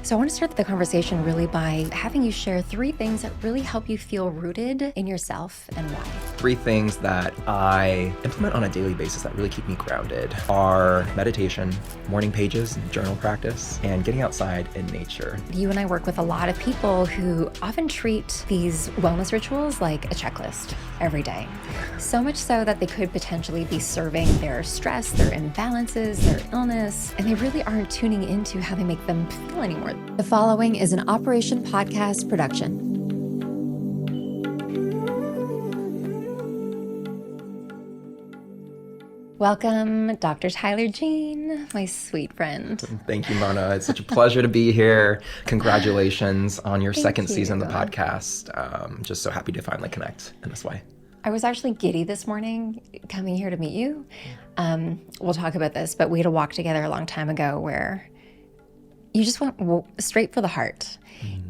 So I want to start the conversation really by having you share 3 things that really help you feel rooted in yourself and why. 3 things that I implement on a daily basis that really keep me grounded are meditation, morning pages, journal practice, and getting outside in nature. You and I work with a lot of people who often treat these wellness rituals like a checklist every day. So much so that they could potentially be serving their stress, their imbalances, their illness, and they really aren't tuning into how they make them feel anymore. The following is an Operation Podcast production. Welcome, Dr. Tyler Jean, my sweet friend. Thank you, Mona. It's such a pleasure to be here. Congratulations on your second season of the podcast. Just so happy to finally connect in this way. I was actually giddy this morning coming here to meet you. We'll talk about this, but we had a walk together a long time ago where you just went straight for the heart.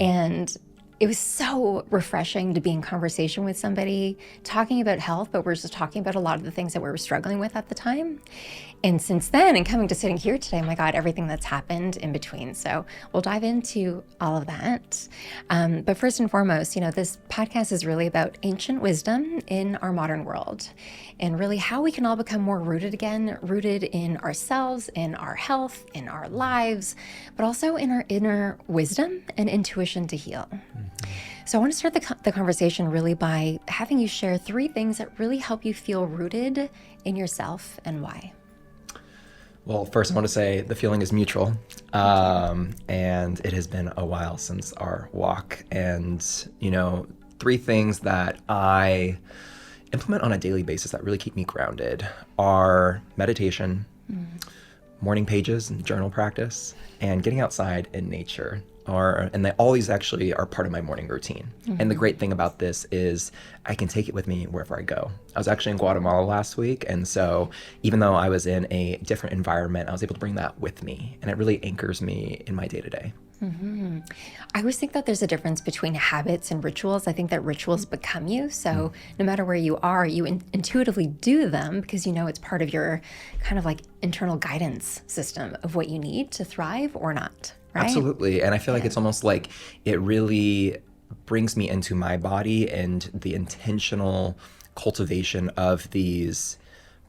And it was so refreshing to be in conversation with somebody talking about health, but we're just talking about a lot of the things that we were struggling with at the time. And since then, and coming to sitting here today, oh my God, everything that's happened in between. So we'll dive into all of that. But first and foremost, this podcast is really about ancient wisdom in our modern world and really how we can all become more rooted again, rooted in ourselves, in our health, in our lives, but also in our inner wisdom and intuition to heal. So I want to start the conversation really by having you share 3 things that really help you feel rooted in yourself and why. Well, first I want to say the feeling is mutual, and it has been a while since our walk. And, 3 things that I implement on a daily basis that really keep me grounded are meditation, morning pages and journal practice, and getting outside in nature. All these actually are part of my morning routine. And the great thing about this is I can take it with me wherever I go. I was actually in Guatemala last week, and so even though I was in a different environment, I was able to bring that with me, and it really anchors me in my day-to-day. I always think that there's a difference between habits and rituals. I think that rituals become you. So no matter where you are, you intuitively do them because it's part of your kind of like internal guidance system of what you need to thrive or not. Right? Absolutely. And I feel like it's almost like it really brings me into my body and the intentional cultivation of these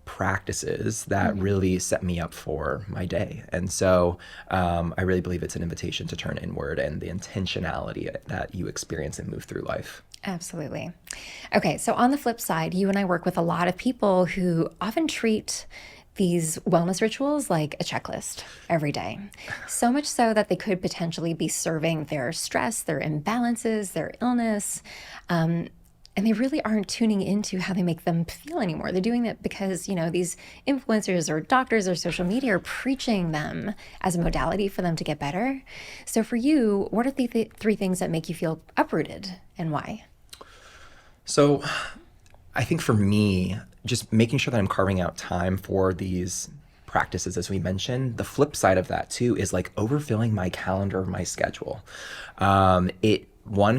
practices that really set me up for my day. And so I really believe it's an invitation to turn inward and the intentionality that you experience and move through life. Absolutely. Okay, so on the flip side, you and I work with a lot of people who often treat these wellness rituals like a checklist every day. So much so that they could potentially be serving their stress, their imbalances, their illness, and they really aren't tuning into how they make them feel anymore. They're doing it because, these influencers or doctors or social media are preaching them as a modality for them to get better. So for you, what are the 3 things that make you feel uprooted and why? So I think for me, just making sure that I'm carving out time for these practices, as we mentioned. The flip side of that too is like overfilling my calendar, my schedule. It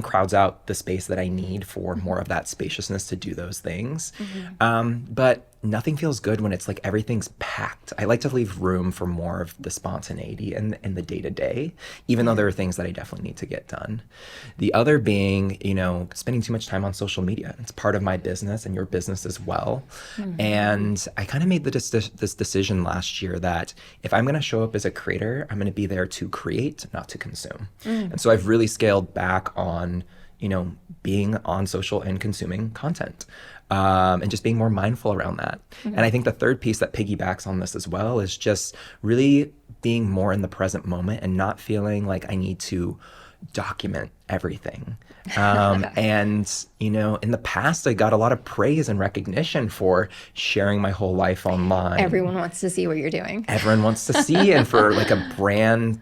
crowds out the space that I need for more of that spaciousness to do those things. But nothing feels good when it's like everything's packed. I like to leave room for more of the spontaneity and the day-to-day, even though there are things that I definitely need to get done. The other being, spending too much time on social media. It's part of my business and your business as well. And I kind of made this decision last year that if I'm going to show up as a creator, I'm going to be there to create, not to consume. And so I've really scaled back on being on social and consuming content, and just being more mindful around that. And I think the third piece that piggybacks on this as well is just really being more in the present moment and not feeling like I need to document everything. And, in the past, I got a lot of praise and recognition for sharing my whole life online. Everyone wants to see what you're doing. Everyone wants to see. And for like a brand,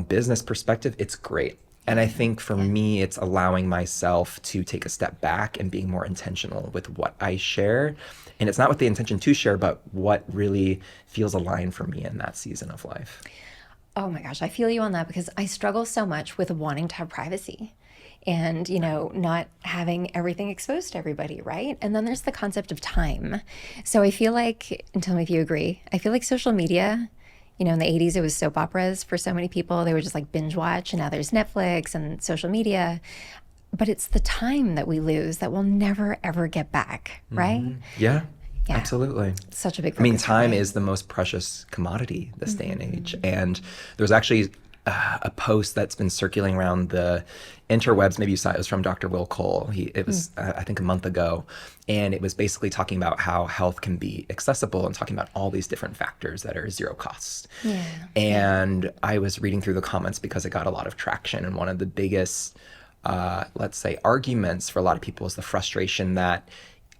business perspective, it's great. And I think for me, it's allowing myself to take a step back and being more intentional with what I share. And it's not with the intention to share, but what really feels aligned for me in that season of life. Oh my gosh, I feel you on that because I struggle so much with wanting to have privacy and, not having everything exposed to everybody, right? And then there's the concept of time. So I feel like, and tell me if you agree, I feel like social media in the 80s, it was soap operas for so many people. They were just like binge watch, and now there's Netflix and social media. But it's the time that we lose that we'll never, ever get back, right? Yeah. Yeah. Absolutely. Such a big I mean, focus for time me. is the most precious commodity this day and age. And there's actually a post that's been circulating around the interwebs. Maybe you saw it. It was from Dr. Will Cole. It was, I think, a month ago. And it was basically talking about how health can be accessible and talking about all these different factors that are zero cost. Yeah. And I was reading through the comments because it got a lot of traction. And one of the biggest, let's say, arguments for a lot of people is the frustration that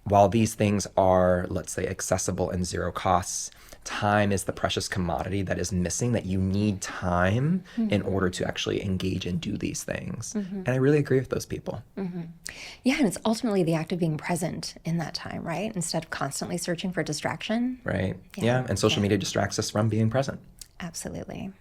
while these things are, let's say, accessible and zero costs, time is the precious commodity that is missing, that you need time in order to actually engage and do these things. And I really agree with those people. Yeah, and it's ultimately the act of being present in that time, right? Instead of constantly searching for distraction. Right. Yeah. And social media distracts us from being present. Absolutely.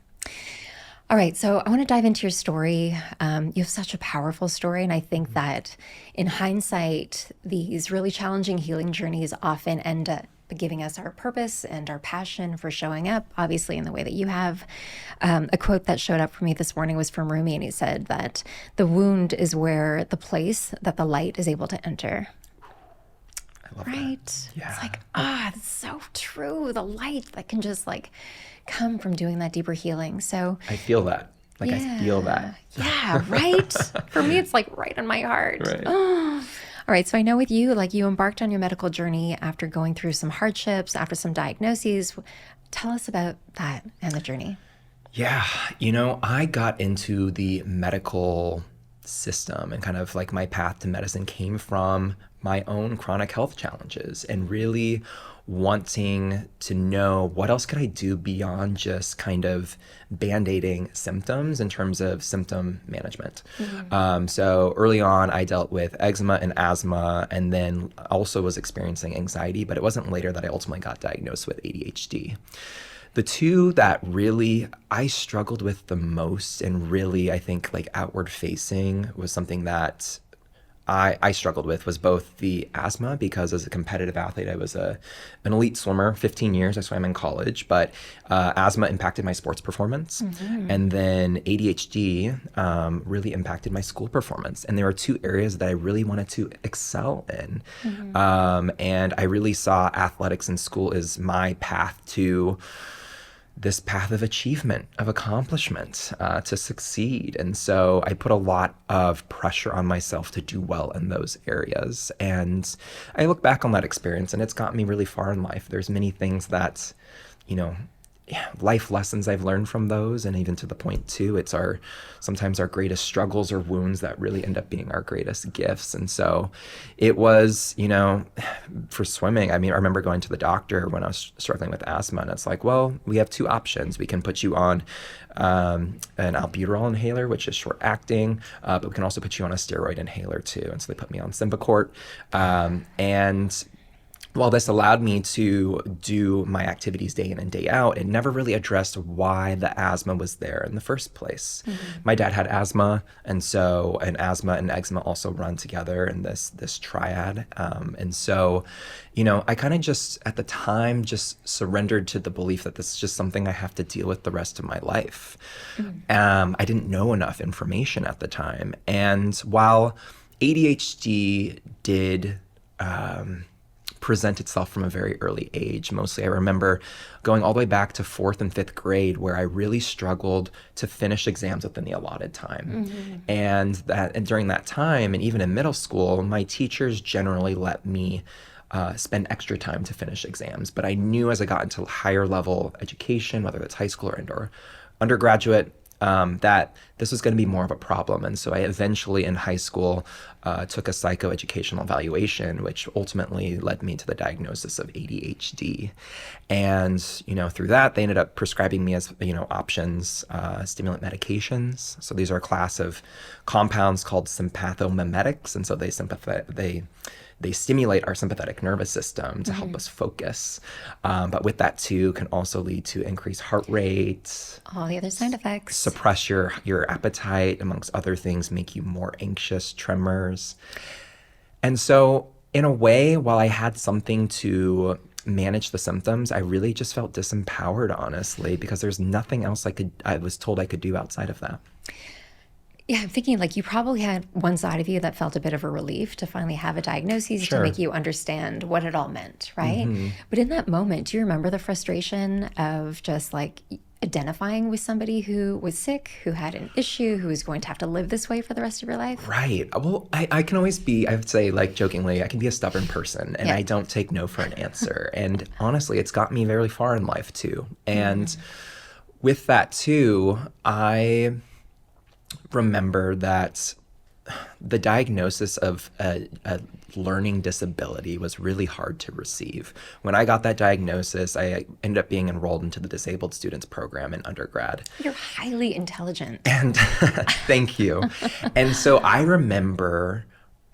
All right, so I want to dive into your story. You have such a powerful story, and I think that in hindsight, these really challenging healing journeys often end up giving us our purpose and our passion for showing up, obviously in the way that you have. A quote that showed up for me this morning was from Rumi, and he said that the wound is where the place that the light is able to enter. I love Right? that. Yeah. It's like, that's so true. The light that can just like come from doing that deeper healing. So I feel that. Like, I feel that. Yeah, right? For me, it's like right on my heart. Right. All right. So I know with you, like you embarked on your medical journey after going through some hardships, after some diagnoses. Tell us about that and the journey. Yeah. I got into the medical system, and kind of like my path to medicine came from my own chronic health challenges and really wanting to know what else could I do beyond just kind of band-aiding symptoms in terms of symptom management. So early on, I dealt with eczema and asthma, and then also was experiencing anxiety, but it wasn't later that I ultimately got diagnosed with ADHD. The two that really I struggled with the most, and really I think like outward facing, was something that I struggled with, was both the asthma, because as a competitive athlete, I was an elite swimmer, 15 years, I swam in college, but asthma impacted my sports performance. And then ADHD really impacted my school performance. And there were two areas that I really wanted to excel in. And I really saw athletics in school as my path to this path of achievement, of accomplishment, to succeed. And so I put a lot of pressure on myself to do well in those areas. And I look back on that experience, and it's got me really far in life. There's many things that, life lessons I've learned from those, and even to the point too, it's sometimes our greatest struggles or wounds that really end up being our greatest gifts. And so it was, for swimming, I remember going to the doctor when I was struggling with asthma, and it's like, well, we have two options. We can put you on an albuterol inhaler, which is short acting, but we can also put you on a steroid inhaler too. And so they put me on Symbicort, and while this allowed me to do my activities day in and day out, it never really addressed why the asthma was there in the first place. My dad had asthma, and so asthma and eczema also run together in this triad. And so, I kind of just, at the time, just surrendered to the belief that this is just something I have to deal with the rest of my life. I didn't know enough information at the time. And while ADHD did present itself from a very early age. Mostly I remember going all the way back to 4th and 5th grade, where I really struggled to finish exams within the allotted time. And during that time, and even in middle school, my teachers generally let me spend extra time to finish exams. But I knew as I got into higher level education, whether it's high school or undergraduate, that this was going to be more of a problem. And so I eventually in high school took a psychoeducational evaluation, which ultimately led me to the diagnosis of ADHD. And, through that, they ended up prescribing me as, options, stimulant medications. So these are a class of compounds called sympathomimetics. And so they stimulate our sympathetic nervous system to help us focus. But with that too can also lead to increased heart rate. All the other side effects. Suppress your appetite, amongst other things, make you more anxious, tremors. And so in a way, while I had something to manage the symptoms, I really just felt disempowered, honestly, because there's nothing else I was told I could do outside of that. Yeah, I'm thinking like you probably had one side of you that felt a bit of a relief to finally have a diagnosis to Sure. make you understand what it all meant, right? But in that moment, do you remember the frustration of just like identifying with somebody who was sick, who had an issue, who was going to have to live this way for the rest of your life? Right. Well, I can always be, I would say, like jokingly, I can be a stubborn person, and Yeah. I don't take no for an answer. And honestly, it's got me very far in life too. And with that too, I remember that the diagnosis of a learning disability was really hard to receive. When I got that diagnosis, I ended up being enrolled into the disabled students program in undergrad. You're highly intelligent. And thank you. And so I remember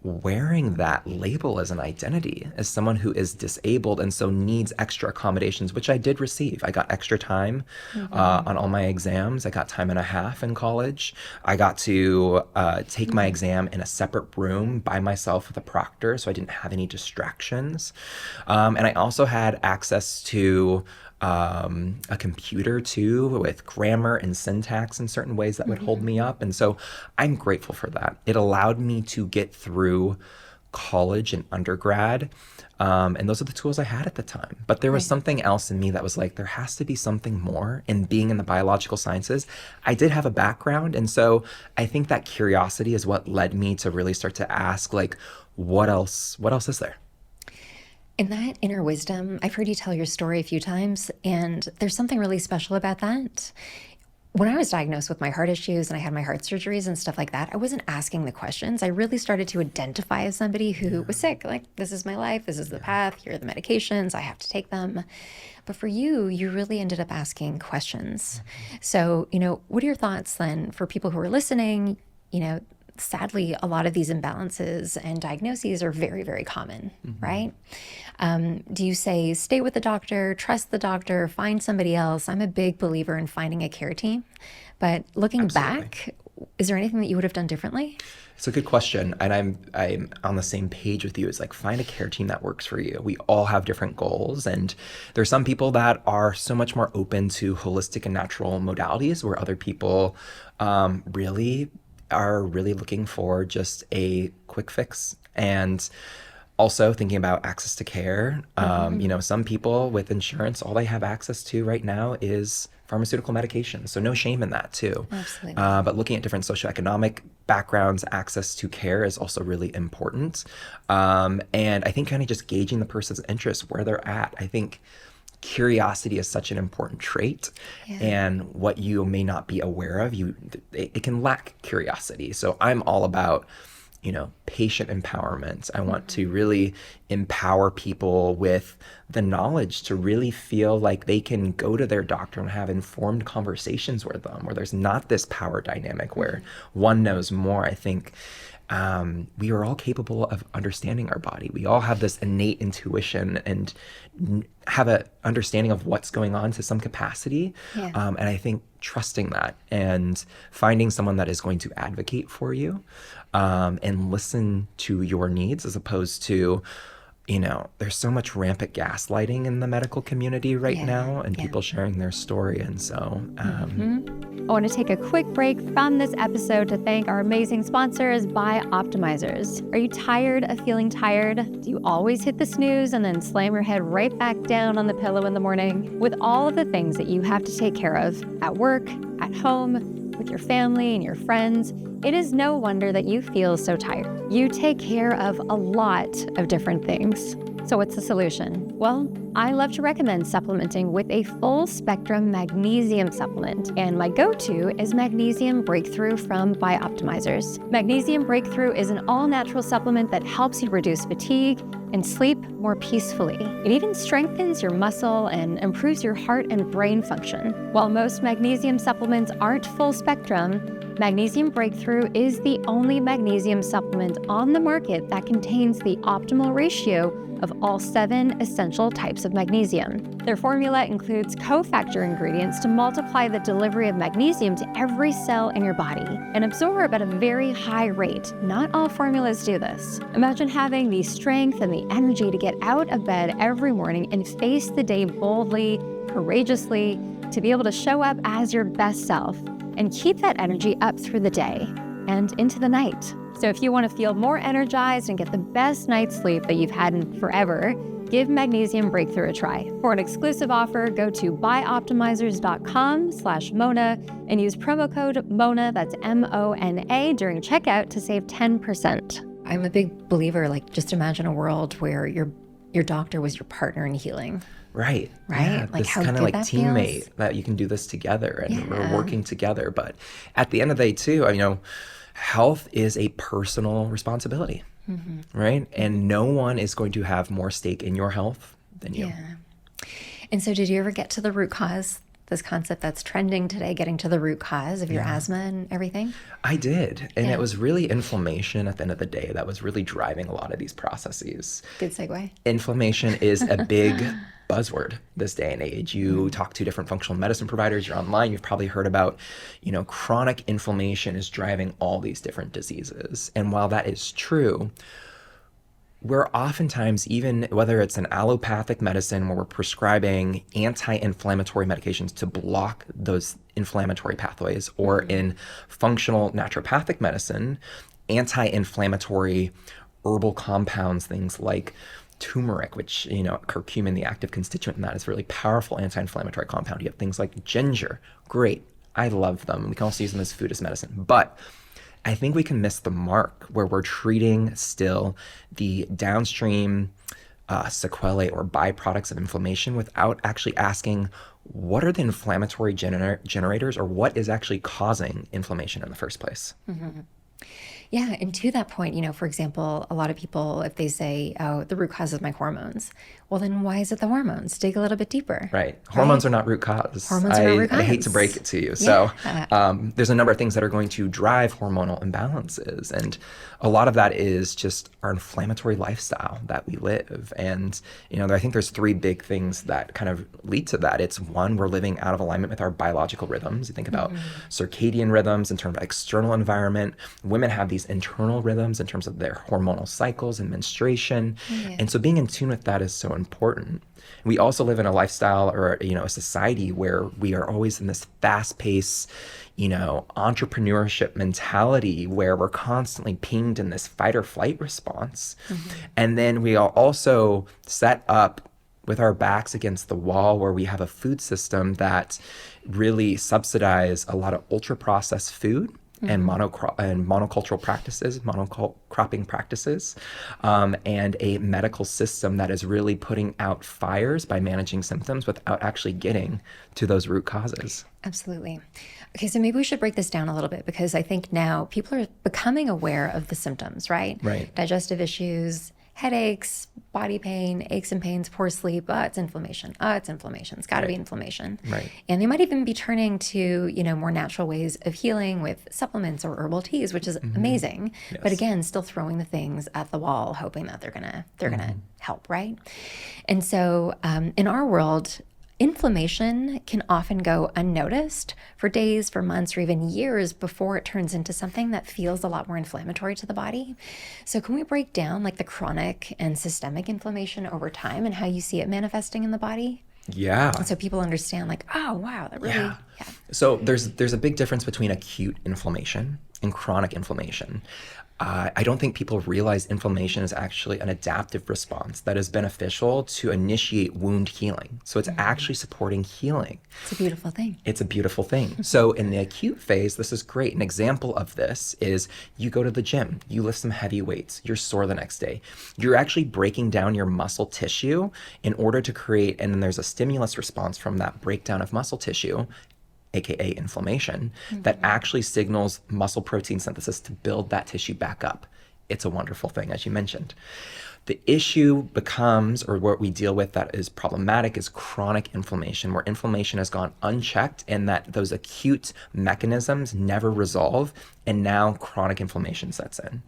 wearing that label as an identity, as someone who is disabled and so needs extra accommodations, which I did receive. I got extra time on all my exams. I got time and a half in college. I got to take my exam in a separate room by myself with a proctor, so I didn't have any distractions. And I also had access to a computer too, with grammar and syntax in certain ways that would hold me up. And so I'm grateful for that. It allowed me to get through college and undergrad. And those are the tools I had at the time. But there was something else in me that was like, there has to be something more. And being in the biological sciences, I did have a background. And so I think that curiosity is what led me to really start to ask, like, what else is there? In that inner wisdom, I've heard you tell your story a few times, and there's something really special about that. When I was diagnosed with my heart issues and I had my heart surgeries and stuff like that, I wasn't asking the questions. I really started to identify as somebody who was sick. Like, this is my life, this is the path, here are the medications, I have to take them. But for you, you really ended up asking questions. So, what are your thoughts then for people who are listening? Sadly, a lot of these imbalances and diagnoses are very, very common, right? Do you say, stay with the doctor, trust the doctor, find somebody else? I'm a big believer in finding a care team. But looking back, is there anything that you would have done differently? It's a good question. And I'm on the same page with you. It's like, find a care team that works for you. We all have different goals. And there's some people that are so much more open to holistic and natural modalities, where other people really are really looking for just a quick fix. And also thinking about access to care. Some people with insurance, all they have access to right now is pharmaceutical medication. So no shame in that too. Absolutely. But looking at different socioeconomic backgrounds, access to care is also really important. And I think kind of just gauging the person's interest, where they're at. I think curiosity is such an important trait, and what you may not be aware of, it can lack curiosity. So I'm all about, patient empowerment. I want to really empower people with the knowledge to really feel like they can go to their doctor and have informed conversations with them, where there's not this power dynamic where one knows more. I think we are all capable of understanding our body. We all have this innate intuition and have an understanding of what's going on to some capacity. And I think trusting that and finding someone that is going to advocate for you and listen to your needs, as opposed to, there's so much rampant gaslighting in the medical community right now, and people sharing their story. And so I want to take a quick break from this episode to thank our amazing sponsors, Biomarkers. Are you tired of feeling tired? Do you always hit the snooze and then slam your head right back down on the pillow in the morning? With all of the things that you have to take care of at work, at home, with your family and your friends, it is no wonder that you feel so tired. You take care of a lot of different things. So what's the solution? Well, I love to recommend supplementing with a full spectrum magnesium supplement, and my go-to is Magnesium Breakthrough from Biooptimizers. Magnesium Breakthrough is an all-natural supplement that helps you reduce fatigue and sleep more peacefully. It even strengthens your muscle and improves your heart and brain function. While most magnesium supplements aren't full spectrum, Magnesium Breakthrough is the only magnesium supplement on the market that contains the optimal ratio of all 7 essential types of magnesium. Their formula includes cofactor ingredients to multiply the delivery of magnesium to every cell in your body and absorb at a very high rate. Not all formulas do this. Imagine having the strength and the energy to get out of bed every morning and face the day boldly, courageously, to be able to show up as your best self and keep that energy up through the day and into the night. So if you want to feel more energized and get the best night's sleep that you've had in forever, give Magnesium Breakthrough a try. For an exclusive offer, go to buyoptimizers.com/Mona and use promo code MONA, that's MONA, during checkout to save 10%. I'm a big believer, like, just imagine a world where your doctor was your partner in healing. Right. Right? Yeah, Like, this how kind of good like that teammate feels. that you can do this together and we're Yeah. working together. But at the end of the day, too, health is a personal responsibility, right? And no one is going to have more stake in your health than you. Yeah. And so did you ever get to the root cause, this concept that's trending today, getting to the root cause of your asthma and everything? I did. And Yeah. it was really inflammation at the end of the day that was really driving a lot of these processes. Good segue. Inflammation is a big buzzword this day and age. You talk to different functional medicine providers, you're online, you've probably heard about, chronic inflammation is driving all these different diseases. And while that is true, we're oftentimes, even whether it's an allopathic medicine where we're prescribing anti-inflammatory medications to block those inflammatory pathways, or in functional naturopathic medicine, anti-inflammatory herbal compounds, things like turmeric, which, curcumin, the active constituent in that, is a really powerful anti-inflammatory compound. You have things like ginger. Great. I love them. We can also use them as food as medicine. But I think we can miss the mark where we're treating still the downstream sequelae or byproducts of inflammation without actually asking, what are the inflammatory generators, or what is actually causing inflammation in the first place? Yeah, and to that point, for example, a lot of people, if they say, oh, the root cause is my hormones, well, then why is it the hormones? Dig a little bit deeper. Right. Hormones are not root cause. Hormones are not root I hate to cause. break it to you. Yeah. So there's a number of things that are going to drive hormonal imbalances. And a lot of that is just our inflammatory lifestyle that we live. And, I think there's 3 big things that kind of lead to that. It's one, we're living out of alignment with our biological rhythms. You think about circadian rhythms in terms of external environment. Women have these internal rhythms in terms of their hormonal cycles and menstruation. Yeah. And so being in tune with that is so important. We also live in a lifestyle or, a society where we are always in this fast-paced, entrepreneurship mentality where we're constantly pinged in this fight or flight response. And then we are also set up with our backs against the wall where we have a food system that really subsidize a lot of ultra-processed food and monocultural practices, monocropping practices, and a medical system that is really putting out fires by managing symptoms without actually getting to those root causes. Absolutely. Okay, so maybe we should break this down a little bit, because I think now people are becoming aware of the symptoms, right? Right. Digestive issues, headaches, body pain, aches and pains, poor sleep. It's inflammation. It's inflammation. It's got to be inflammation. Right. And they might even be turning to, more natural ways of healing with supplements or herbal teas, which is amazing. Yes. But again, still throwing the things at the wall, hoping that they're gonna help, right? And so in our world, inflammation can often go unnoticed for days, for months, or even years before it turns into something that feels a lot more inflammatory to the body. So can we break down like the chronic and systemic inflammation over time and how you see it manifesting in the body? Yeah. So people understand, like, oh, wow, that really, yeah. So there's a big difference between acute inflammation and chronic inflammation. I don't think people realize inflammation is actually an adaptive response that is beneficial to initiate wound healing. So it's actually supporting healing. It's a beautiful thing. It's a beautiful thing. So in the acute phase, this is great. An example of this is you go to the gym, you lift some heavy weights, you're sore the next day. You're actually breaking down your muscle tissue in order to create, and then there's a stimulus response from that breakdown of muscle tissue, aka inflammation, that actually signals muscle protein synthesis to build that tissue back up. It's a wonderful thing, as you mentioned. The issue becomes, or what we deal with that is problematic, is chronic inflammation, where inflammation has gone unchecked and that those acute mechanisms never resolve, and now chronic inflammation sets in.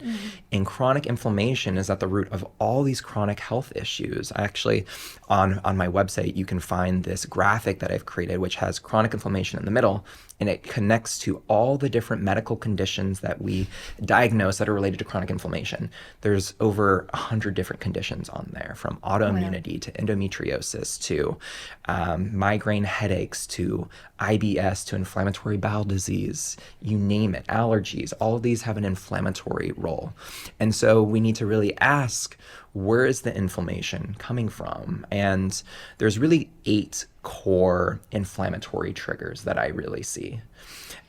And chronic inflammation is at the root of all these chronic health issues. I actually, on my website, you can find this graphic that I've created, which has chronic inflammation in the middle, and it connects to all the different medical conditions that we diagnose that are related to chronic inflammation. There's over 100 different conditions on there, from autoimmunity to endometriosis to migraine headaches to IBS to inflammatory bowel disease, you name it, allergies. All of these have an inflammatory role. And so we need to really ask, where is the inflammation coming from? And there's really 8 core inflammatory triggers that I really see.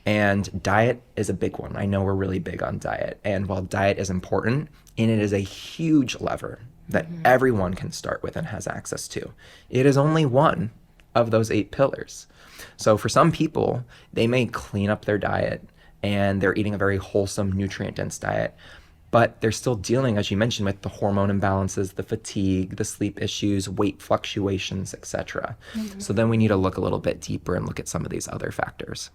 And diet is a big one. I know we're really big on diet. And while diet is important, and it is a huge lever that everyone can start with and has access to, it is only one of those 8 pillars. So for some people, they may clean up their diet and they're eating a very wholesome, nutrient-dense diet, but they're still dealing, as you mentioned, with the hormone imbalances, the fatigue, the sleep issues, weight fluctuations, etc. So then we need to look a little bit deeper and look at some of these other factors.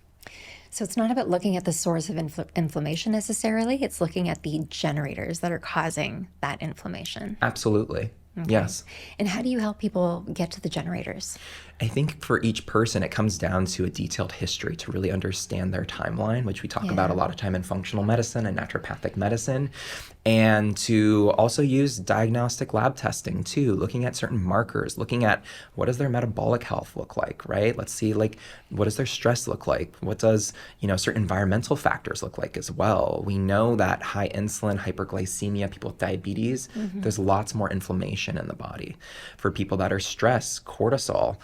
So it's not about looking at the source of inflammation necessarily. It's looking at the generators that are causing that inflammation. Absolutely. Okay. Yes. And how do you help people get to the generators? I think for each person, it comes down to a detailed history to really understand their timeline, which we talk about a lot of time in functional medicine and naturopathic medicine, and to also use diagnostic lab testing too, looking at certain markers, looking at what does their metabolic health look like, right? Let's see, like, what does their stress look like? What does, certain environmental factors look like as well? We know that high insulin, hyperglycemia, people with diabetes, there's lots more inflammation in the body. For people that are stressed, cortisol,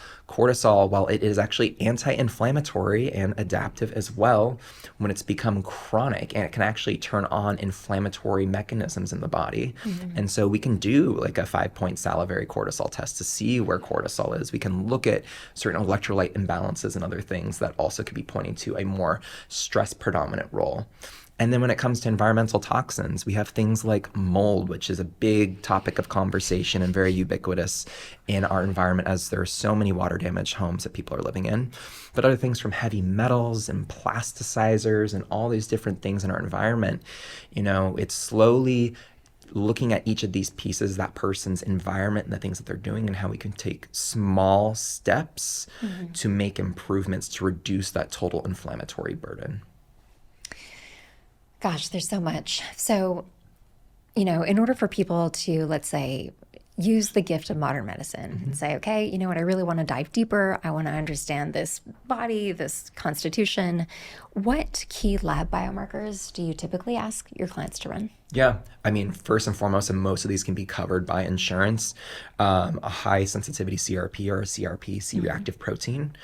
while it is actually anti-inflammatory and adaptive as well, when it's become chronic, and it can actually turn on inflammatory mechanisms in the body. And so we can do like a 5-point salivary cortisol test to see where cortisol is. We can look at certain electrolyte imbalances and other things that also could be pointing to a more stress predominant role. And then when it comes to environmental toxins, we have things like mold, which is a big topic of conversation and very ubiquitous in our environment, as there are so many water damaged homes that people are living in. But other things from heavy metals and plasticizers and all these different things in our environment, it's slowly looking at each of these pieces, that person's environment and the things that they're doing, and how we can take small steps to make improvements to reduce that total inflammatory burden. Gosh, there's so much. So, in order for people to, let's say, use the gift of modern medicine and say, okay, you know what, I really want to dive deeper. I want to understand this body, this constitution. What key lab biomarkers do you typically ask your clients to run? Yeah, first and foremost, and most of these can be covered by insurance, a high sensitivity CRP or a CRP, C-reactive protein,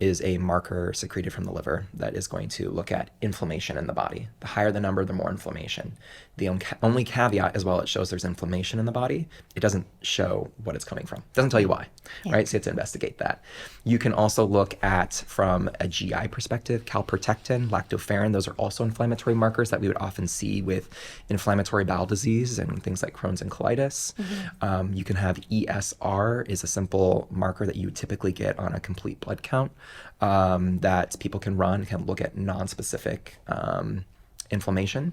is a marker secreted from the liver that is going to look at inflammation in the body. The higher the number, the more inflammation. The only caveat is, while it shows there's inflammation in the body, it doesn't show what it's coming from. It doesn't tell you why, right? So you have to investigate that. You can also look at, from a GI perspective, calprotectin, lactoferrin. Those are also inflammatory markers that we would often see with inflammatory bowel disease and things like Crohn's and colitis. You can have ESR, is a simple marker that you would typically get on a complete blood count that people can run, can look at non-specific inflammation.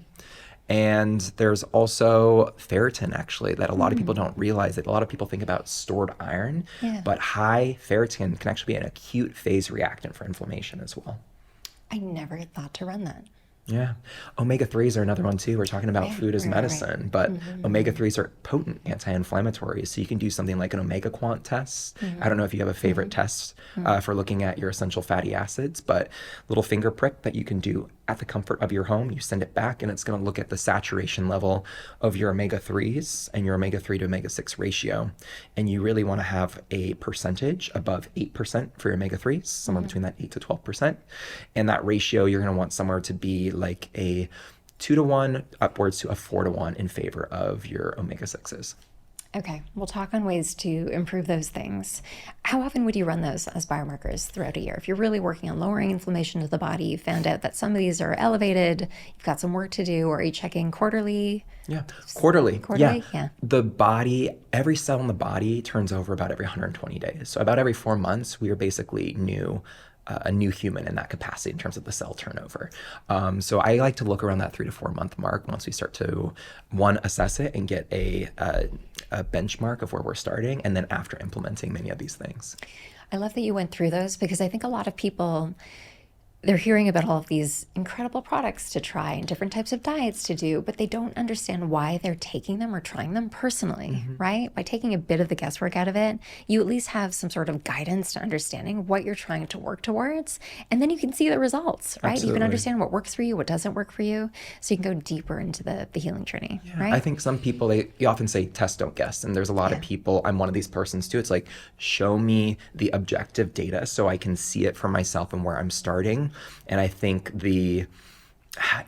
And there's also ferritin, actually, that a lot of people don't realize. That a lot of people think about stored iron, but high ferritin can actually be an acute phase reactant for inflammation as well. I never thought to run that. Yeah. Omega-3s are another one too. We're talking about food as medicine, but omega-3s are potent anti-inflammatories. So you can do something like an omega quant test. I don't know if you have a favorite test for looking at your essential fatty acids, but little finger prick that you can do at the comfort of your home. You send it back and it's going to look at the saturation level of your omega-3s and your omega-3 to omega-6 ratio. And you really want to have a percentage above 8% for your omega-3s, somewhere between that 8 to 12%. And that ratio, you're going to want somewhere to be like a 2 to 1 upwards to a 4 to 1 in favor of your omega-6s. Okay, we'll talk on ways to improve those things. How often would you run those as biomarkers throughout a year? If you're really working on lowering inflammation to the body, you found out that some of these are elevated, you've got some work to do, or are you checking quarterly? Yeah, quarterly. Quarterly? Yeah. The body, every cell in the body turns over about every 120 days. So about every 4 months, we are basically a new human in that capacity in terms of the cell turnover. So I like to look around that 3 to 4 month mark once we start to, one, assess it and get a benchmark of where we're starting, and then after implementing many of these things. I love that you went through those because I think a lot of people, they're hearing about all of these incredible products to try and different types of diets to do, but they don't understand why they're taking them or trying them personally, right? By taking a bit of the guesswork out of it, you at least have some sort of guidance to understanding what you're trying to work towards. And then you can see the results, right? Absolutely. You can understand what works for you, what doesn't work for you. So you can go deeper into the healing journey, right? I think some people, you often say test, don't guess. And there's a lot of people, I'm one of these persons too. It's like, show me the objective data so I can see it for myself and where I'm starting. And I think maybe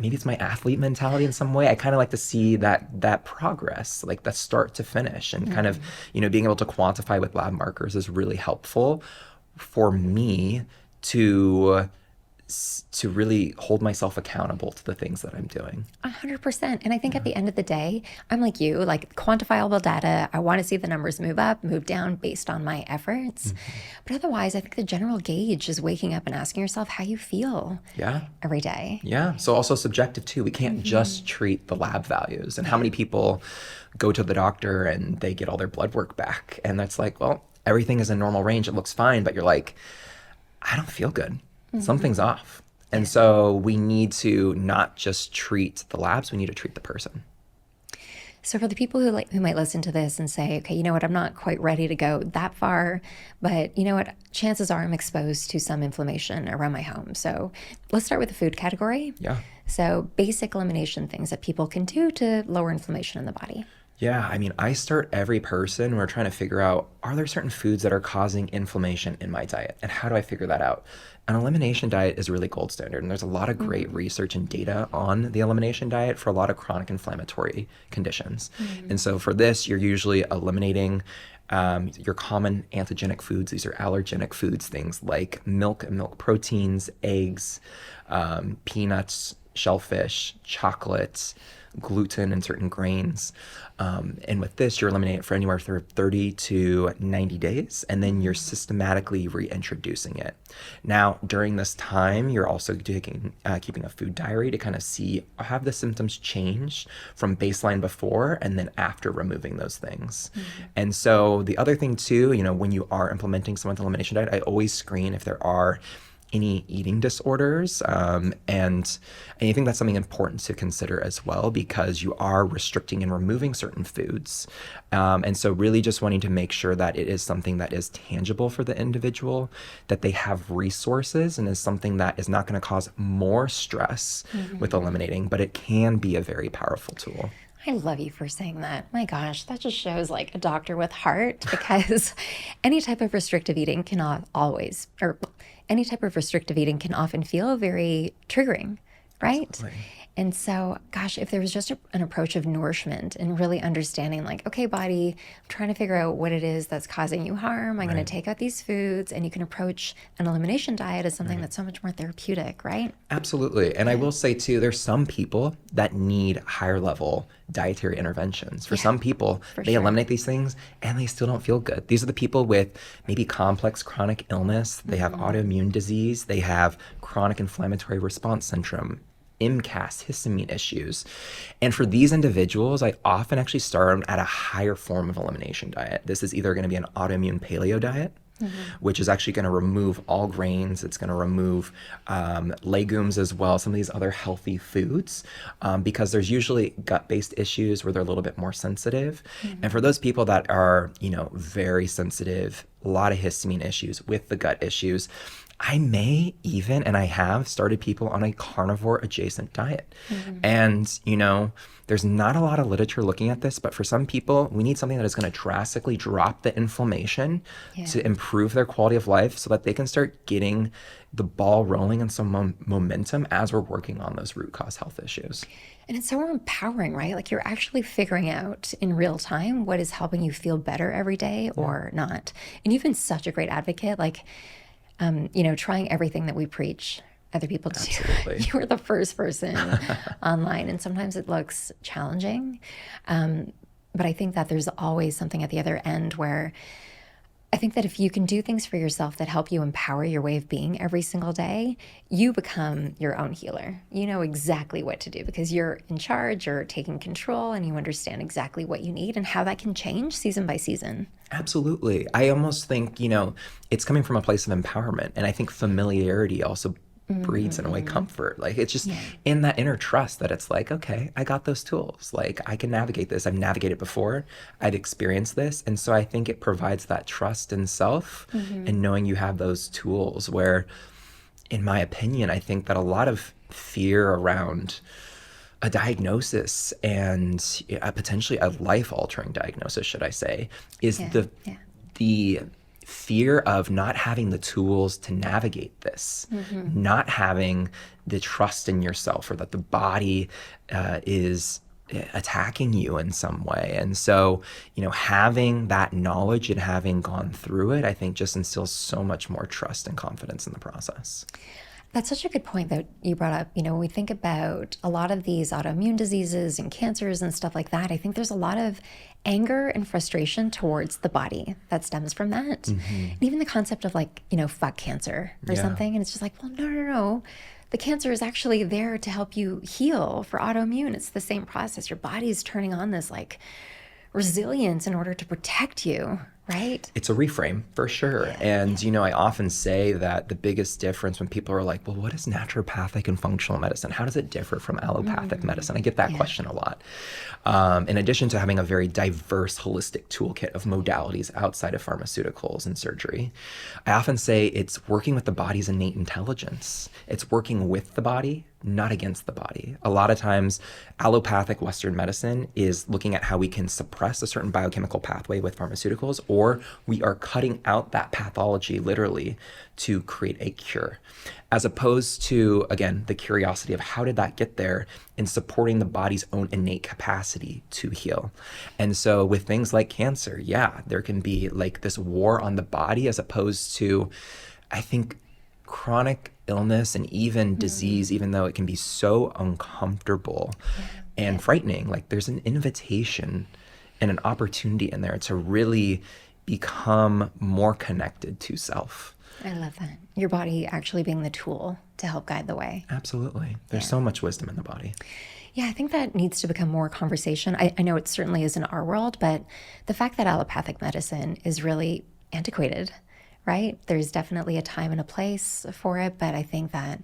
it's my athlete mentality in some way. I kind of like to see that progress, like the start to finish, and kind of, being able to quantify with lab markers is really helpful for me to really hold myself accountable to the things that I'm doing. 100%. And I think at the end of the day, I'm like you, like quantifiable data. I want to see the numbers move up, move down based on my efforts. But otherwise, I think the general gauge is waking up and asking yourself how you feel every day. Yeah. So also subjective too. We can't just treat the lab values. And how many people go to the doctor and they get all their blood work back, and that's like, well, everything is in normal range. It looks fine. But you're like, I don't feel good. Something's off. And so we need to not just treat the labs, we need to treat the person. So for the people who might listen to this and say, okay, you know what, I'm not quite ready to go that far, but you know what, chances are I'm exposed to some inflammation around my home. So let's start with the food category. Yeah. So basic elimination things that people can do to lower inflammation in the body. Yeah, I mean, I start every person, we're trying to figure out, are there certain foods that are causing inflammation in my diet? And how do I figure that out? An elimination diet is really gold standard. And there's a lot of great research and data on the elimination diet for a lot of chronic inflammatory conditions. And so for this, you're usually eliminating your common antigenic foods. These are allergenic foods, things like milk and milk proteins, eggs, peanuts, shellfish, chocolates, gluten, and certain grains. And with this, you're eliminating it for anywhere from 30 to 90 days, and then you're systematically reintroducing it. Now, during this time, you're also keeping a food diary to kind of see, have the symptoms changed from baseline before and then after removing those things. And so the other thing too, when you are implementing someone's elimination diet, I always screen if there are any eating disorders. And I think that's something important to consider as well, because you are restricting and removing certain foods. And so really just wanting to make sure that it is something that is tangible for the individual, that they have resources, and is something that is not going to cause more stress with eliminating, but it can be a very powerful tool. I love you for saying that. My gosh, that just shows like a doctor with heart, because any type of restrictive eating any type of restrictive eating can often feel very triggering, right? Absolutely. And so, gosh, if there was just an approach of nourishment and really understanding like, okay, body, I'm trying to figure out what it is that's causing you harm. I'm going to take out these foods, and you can approach an elimination diet as something that's so much more therapeutic, right? Absolutely. And I will say too, there's some people that need higher level dietary interventions. For some people, they eliminate these things and they still don't feel good. These are the people with maybe complex chronic illness. They have autoimmune disease. They have chronic inflammatory response syndrome, MCAS, histamine issues. And for these individuals, I often actually start them at a higher form of elimination diet. This is either going to be an autoimmune paleo diet, which is actually going to remove all grains. It's going to remove legumes as well, some of these other healthy foods, because there's usually gut-based issues where they're a little bit more sensitive. And for those people that are, very sensitive, a lot of histamine issues with the gut issues, I may even, and I have started people on a carnivore adjacent diet. And, there's not a lot of literature looking at this, but for some people, we need something that is going to drastically drop the inflammation to improve their quality of life so that they can start getting the ball rolling and some momentum as we're working on those root cause health issues. And it's so empowering, right? Like you're actually figuring out in real time what is helping you feel better every day or not. And you've been such a great advocate, like, trying everything that we preach other people to do. Absolutely. You were the first person online, and sometimes it looks challenging. But I think that there's always something at the other end where I think that if you can do things for yourself that help you empower your way of being every single day, you become your own healer. You know exactly what to do because you're in charge, you're taking control, and you understand exactly what you need and how that can change season by season. Absolutely. I almost think, it's coming from a place of empowerment. And I think familiarity also breeds in a way comfort. Like it's just in that inner trust that it's like, okay, I got those tools. Like I can navigate this. I've navigated before. I've experienced this. And so I think it provides that trust in self and knowing you have those tools where, in my opinion, I think that a lot of fear around a diagnosis and potentially a life-altering diagnosis, should I say, is the fear of not having the tools to navigate this, not having the trust in yourself or that the body is attacking you in some way. And so, having that knowledge and having gone through it, I think just instills so much more trust and confidence in the process. That's such a good point that you brought up. When we think about a lot of these autoimmune diseases and cancers and stuff like that, I think there's a lot of anger and frustration towards the body that stems from that. And even the concept of fuck cancer or something. And it's just like, well, no. The cancer is actually there to help you heal for autoimmune. It's the same process. Your body's turning on this resilience in order to protect you, right? It's a reframe for sure. And, I often say that the biggest difference when people are like, well, what is naturopathic and functional medicine? How does it differ from allopathic medicine? I get that question a lot. In addition to having a very diverse, holistic toolkit of modalities outside of pharmaceuticals and surgery, I often say it's working with the body's innate intelligence. It's working with the body, not against the body. A lot of times, allopathic Western medicine is looking at how we can suppress a certain biochemical pathway with pharmaceuticals, or we are cutting out that pathology literally to create a cure, as opposed to, again, the curiosity of how did that get there in supporting the body's own innate capacity to heal. And so with things like cancer, there can be like this war on the body as opposed to, I think, chronic illness and even disease, even though it can be so uncomfortable and frightening, like there's an invitation and an opportunity in there to really become more connected to self. I love that. Your body actually being the tool to help guide the way. Absolutely. There's so much wisdom in the body. Yeah, I think that needs to become more conversation. I know it certainly is in our world, but the fact that allopathic medicine is really antiquated, right? There's definitely a time and a place for it, but I think that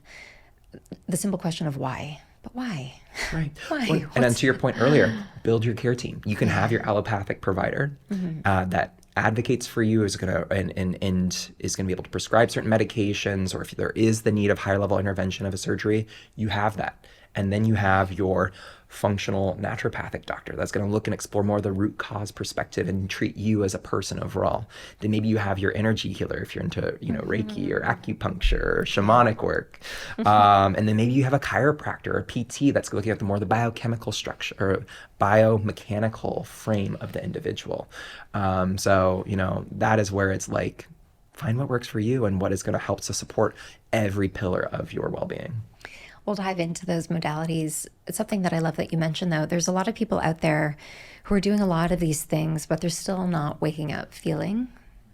the simple question of why, but why? Right. Why? Well, and then to your point earlier, build your care team. You can have your allopathic provider that advocates for you, is going to and is going to be able to prescribe certain medications, or if there is the need of higher level intervention of a surgery, you have that. And then you have your functional naturopathic doctor that's going to look and explore more of the root cause perspective and treat you as a person overall. Then maybe you have your energy healer if you're into, Reiki or acupuncture or shamanic work. And then maybe you have a chiropractor or PT that's looking at the more the biochemical structure or biomechanical frame of the individual. So, that is where it's like, find what works for you and what is going to help to support every pillar of your well-being. We'll dive into those modalities. It's something that I love that you mentioned, though. There's a lot of people out there who are doing a lot of these things, but they're still not waking up feeling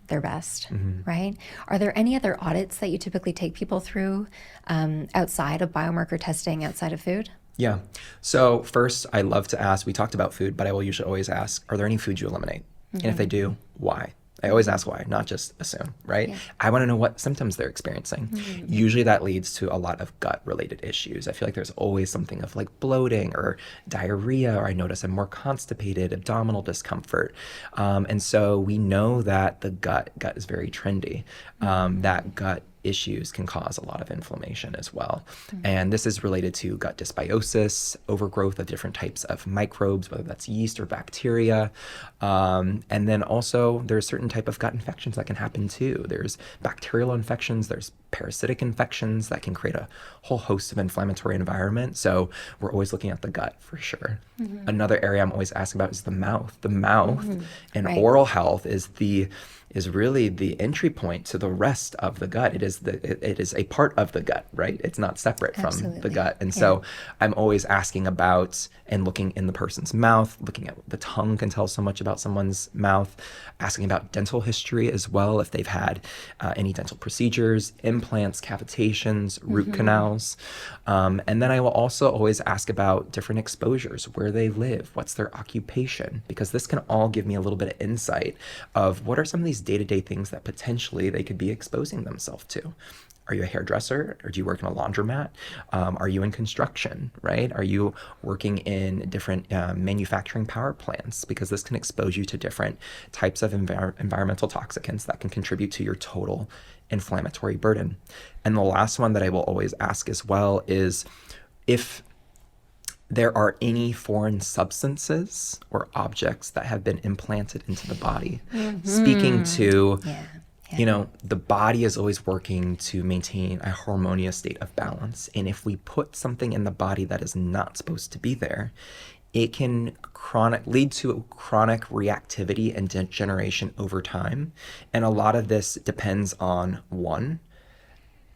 their best, right? Are there any other audits that you typically take people through outside of biomarker testing, outside of food? Yeah. So first, I love to ask, we talked about food, but I will usually always ask, are there any foods you eliminate? And if they do, why? I always ask why, not just assume, right? Yeah. I want to know what symptoms they're experiencing. Usually that leads to a lot of gut-related issues. I feel like there's always something of like bloating or diarrhea, or I notice I'm more constipated, abdominal discomfort. And so we know that the gut is very trendy. That gut issues can cause a lot of inflammation as well. And this is related to gut dysbiosis, overgrowth of different types of microbes, whether that's yeast or bacteria. And then also there's certain type of gut infections that can happen too. There's bacterial infections, there's parasitic infections that can create a whole host of inflammatory environment. So we're always looking at the gut for sure. Another area I'm always asking about is the mouth. The mouth and Right. oral health is really the entry point to the rest of the gut. It is a part of the gut, right? It's not separate from the Absolutely. gut. And so I'm always asking about and looking in the person's mouth, looking at the tongue can tell so much about someone's mouth, asking about dental history as well, if they've had any dental procedures, implants, cavitations, root canals. And then I will also always ask about different exposures, where they live, what's their occupation, because this can all give me a little bit of insight of what are some of these day-to-day things that potentially they could be exposing themselves to. Are you a hairdresser, or do you work in a laundromat? Are you in construction, right? Are you working in different manufacturing power plants? Because this can expose you to different types of environmental toxicants that can contribute to your total inflammatory burden. And the last one that I will always ask as well is if there are any foreign substances or objects that have been implanted into the body. Speaking to, the body is always working to maintain a harmonious state of balance. And if we put something in the body that is not supposed to be there, it can lead to chronic reactivity and degeneration over time. And a lot of this depends on, one,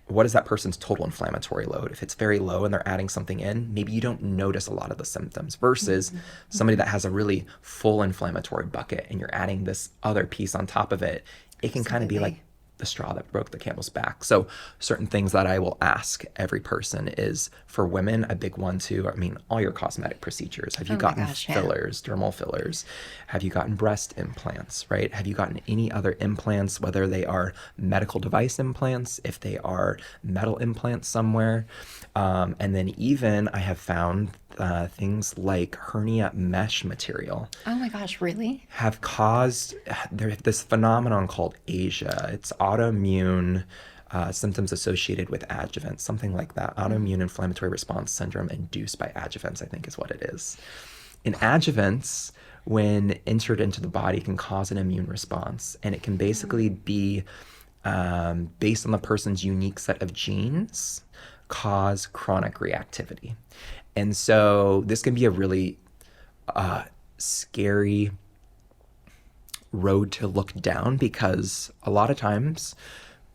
what is that person's total inflammatory load? If it's very low and they're adding something in, maybe you don't notice a lot of the symptoms versus somebody that has a really full inflammatory bucket and you're adding this other piece on top of it. It can kind of be like the straw that broke the camel's back. So certain things that I will ask every person is, for women, a big one too, all your cosmetic procedures. Have you gotten fillers, dermal fillers? Have you gotten breast implants, right? Have you gotten any other implants, whether they are medical device implants, if they are metal implants somewhere? And then even I have found things like hernia mesh material. Oh my gosh, really? Have caused this phenomenon called Asia. It's autoimmune symptoms associated with adjuvants, something like that. Autoimmune inflammatory response syndrome induced by adjuvants, I think is what it is. And adjuvants, when entered into the body, can cause an immune response. And it can basically be based on the person's unique set of genes, cause chronic reactivity. And so this can be a really scary road to look down, because a lot of times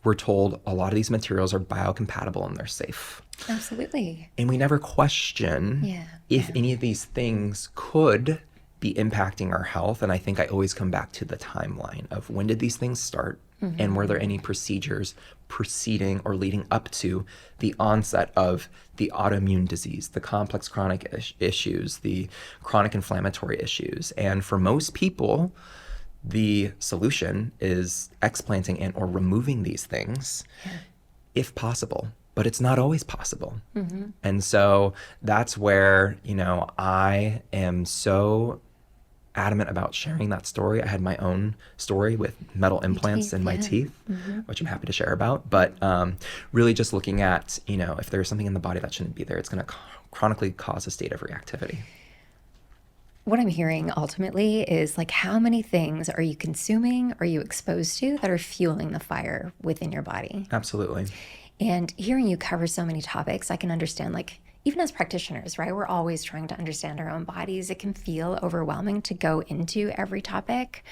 we're told a lot of these materials are biocompatible and they're safe. Absolutely. And we never question if any of these things could be impacting our health. And I think I always come back to the timeline of, when did these things start? And were there any procedures preceding or leading up to the onset of the autoimmune disease, the complex chronic issues, the chronic inflammatory issues? And for most people, the solution is explanting and or removing these things if possible. But it's not always possible. And so that's where, I am so adamant about sharing that story. I had my own story with metal implants in my teeth, which I'm happy to share about. But really just looking at, if there's something in the body that shouldn't be there, it's going to chronically cause a state of reactivity. What I'm hearing ultimately is, like, how many things are you consuming, are you exposed to, that are fueling the fire within your body? Absolutely. And hearing you cover so many topics, I can understand, like, even as practitioners, right? We're always trying to understand our own bodies. It can feel overwhelming to go into every topic.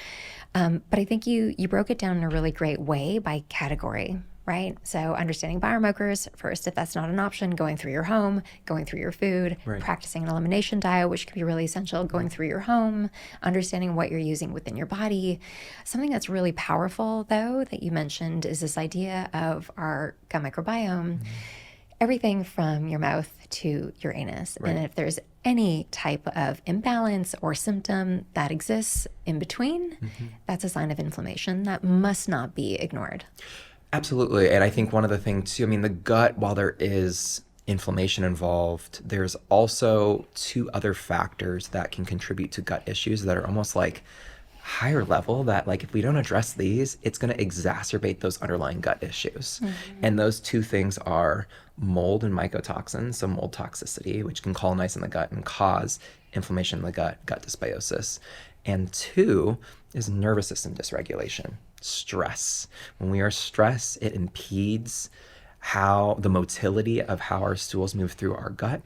But I think you broke it down in a really great way by category, right? So understanding biomarkers first, if that's not an option, going through your home, going through your food, practicing an elimination diet, which can be really essential, going through your home, understanding what you're using within your body. Something that's really powerful, though, that you mentioned is this idea of our gut microbiome. Everything from your mouth to your anus. And if there's any type of imbalance or symptom that exists in between, that's a sign of inflammation that must not be ignored. Absolutely. And I think one of the things too, the gut, while there is inflammation involved, there's also two other factors that can contribute to gut issues that are almost like higher level, that like if we don't address these, it's going to exacerbate those underlying gut issues. And those two things are mold and mycotoxins, so mold toxicity, which can colonize in the gut and cause inflammation in the gut dysbiosis. And two is nervous system dysregulation, stress. When we are stressed, it impedes how the motility of how our stools move through our gut.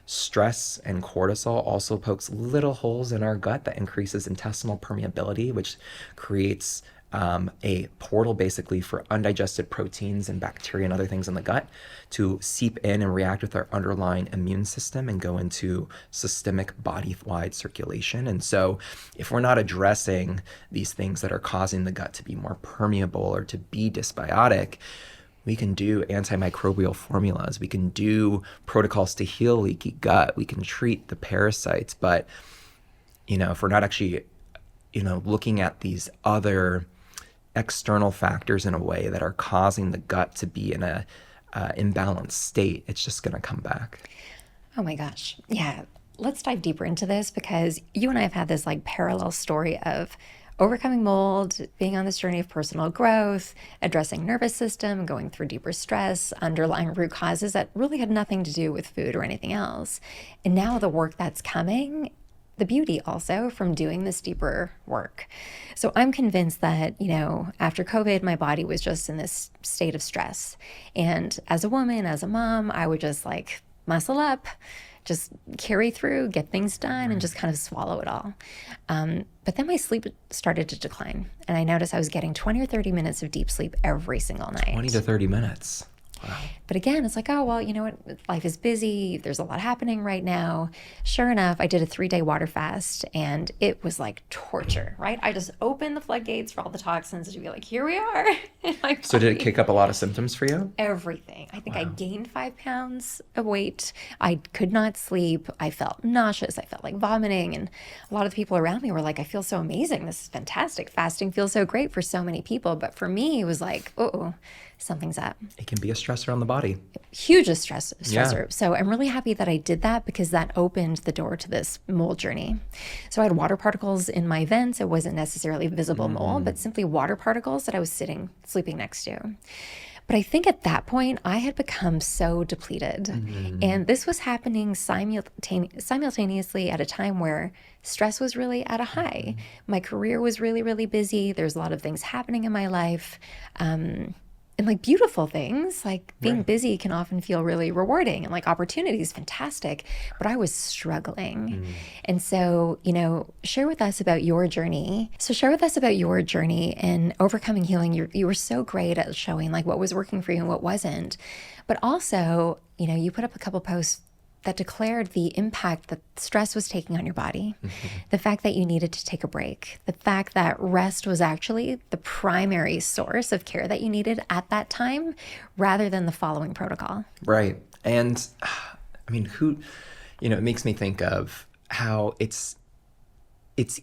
Stress and cortisol also pokes little holes in our gut that increases intestinal permeability, which creates a portal basically for undigested proteins and bacteria and other things in the gut to seep in and react with our underlying immune system and go into systemic body-wide circulation. And so if we're not addressing these things that are causing the gut to be more permeable or to be dysbiotic, we can do antimicrobial formulas. We can do protocols to heal leaky gut. We can treat the parasites. But, if we're not actually, looking at these other external factors in a way that are causing the gut to be in a imbalanced state, it's just going to come back. Oh my gosh. Yeah. Let's dive deeper into this, because you and I have had this like parallel story of overcoming mold, being on this journey of personal growth, addressing nervous system, going through deeper stress, underlying root causes that really had nothing to do with food or anything else. And now the work that's coming, the beauty also from doing this deeper work. So I'm convinced that, after COVID, my body was just in this state of stress. And as a woman, as a mom, I would just like muscle up, just carry through, get things done, and just kind of swallow it all. But then my sleep started to decline. And I noticed I was getting 20 or 30 minutes of deep sleep every single night. 20 to 30 minutes. Wow. But again, it's like, oh, well, you know what? Life is busy. There's a lot happening right now. Sure enough, I did a 3-day water fast, and it was like torture, right? I just opened the floodgates for all the toxins to be like, here we are. So did it kick up a lot of symptoms for you? Everything. I think I gained 5 pounds of weight. I could not sleep. I felt nauseous. I felt like vomiting. And a lot of the people around me were like, I feel so amazing. This is fantastic. Fasting feels so great for so many people. But for me, it was like, uh-oh, something's up. It can be a stressor on the body. Hugest stressor. Yeah. So I'm really happy that I did that, because that opened the door to this mold journey. So I had water particles in my vents. It wasn't necessarily visible mold, but simply water particles that I was sleeping next to. But I think at that point, I had become so depleted. And this was happening simultaneously at a time where stress was really at a high. My career was really, really busy. There's a lot of things happening in my life. And like beautiful things, like being busy can often feel really rewarding, and like opportunity is fantastic, but I was struggling. And so, share with us about your journey. So share with us about your journey in overcoming healing. You were so great at showing like what was working for you and what wasn't. But also, you put up a couple posts that declared the impact that stress was taking on your body, the fact that you needed to take a break, the fact that rest was actually the primary source of care that you needed at that time, rather than the following protocol. Right. And I mean, it makes me think of how it's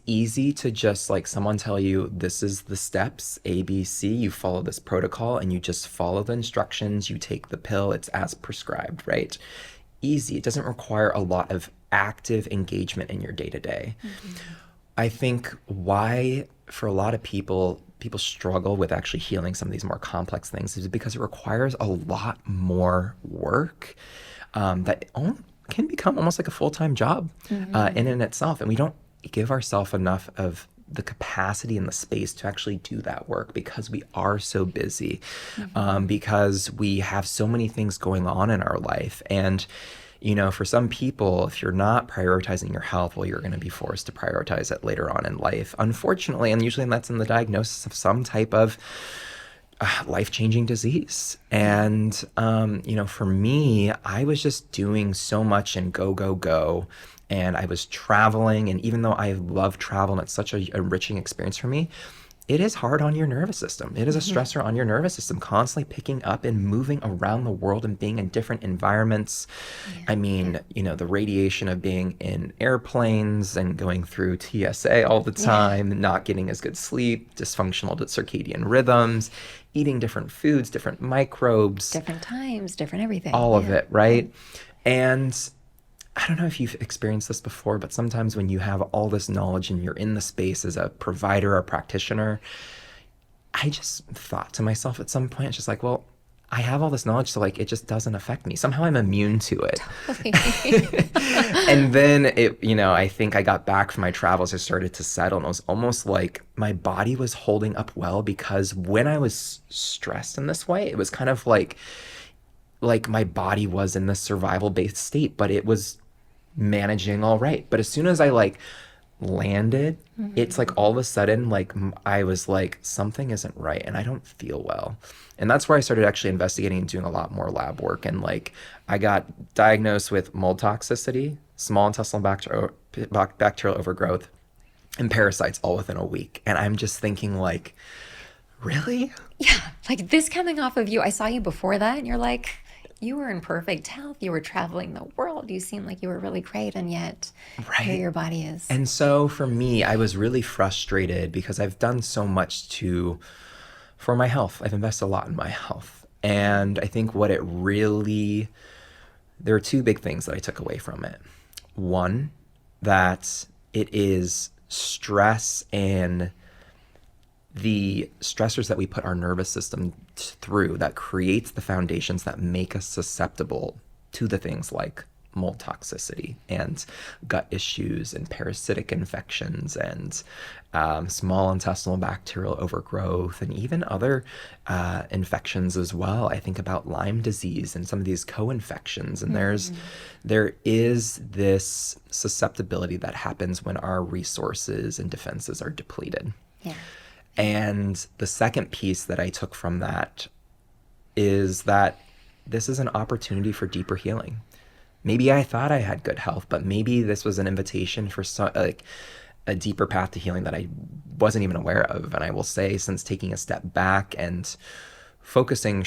easy to just like someone tell you, this is the steps, A, B, C, you follow this protocol and you just follow the instructions, you take the pill, it's as prescribed, right? Easy. It doesn't require a lot of active engagement in your day-to-day. I think why for a lot of people struggle with actually healing some of these more complex things is because it requires a lot more work that can become almost like a full-time job in and itself. And we don't give ourselves enough of the capacity and the space to actually do that work, because we are so busy, because we have so many things going on in our life. And, for some people, if you're not prioritizing your health, well, you're going to be forced to prioritize it later on in life, unfortunately. And usually that's in the diagnosis of some type of life-changing disease. And, for me, I was just doing so much and go. And I was traveling, and even though I love travel and it's such an enriching experience for me, it is hard on your nervous system. It is a stressor on your nervous system, constantly picking up and moving around the world and being in different environments. I mean, the radiation of being in airplanes and going through TSA all the time, not getting as good sleep, dysfunctional circadian rhythms, eating different foods, different microbes. Different times, different everything. All of it, right? And I don't know if you've experienced this before, but sometimes when you have all this knowledge and you're in the space as a provider or practitioner, I just thought to myself at some point, it's just like, well, I have all this knowledge, so like it just doesn't affect me. Somehow I'm immune to it. Totally. And then I think I got back from my travels, I started to settle, and it was almost like my body was holding up well, because when I was stressed in this way, it was kind of like like my body was in this survival based state, but it was managing all right. But as soon as I like landed, it's like all of a sudden, like I was like, something isn't right and I don't feel well. And that's where I started actually investigating and doing a lot more lab work. And like I got diagnosed with mold toxicity, small intestinal bacterial overgrowth, and parasites all within a week. And I'm just thinking like, really? Yeah, like this coming off of you. I saw you before that and you're like, you were in perfect health. You were traveling the world. You seemed like you were really great. And yet here your body is. And so for me, I was really frustrated because I've done so much for my health. I've invested a lot in my health. And I think there are two big things that I took away from it. One, that it is stress and the stressors that we put our nervous system through that creates the foundations that make us susceptible to the things like mold toxicity and gut issues and parasitic infections and small intestinal bacterial overgrowth and even other infections as well. I think about Lyme disease and some of these co-infections, and there is this susceptibility that happens when our resources and defenses are depleted. Yeah. And the second piece that I took from that is that this is an opportunity for deeper healing. Maybe I thought I had good health, but maybe this was an invitation for like a deeper path to healing that I wasn't even aware of. And I will say, since taking a step back and focusing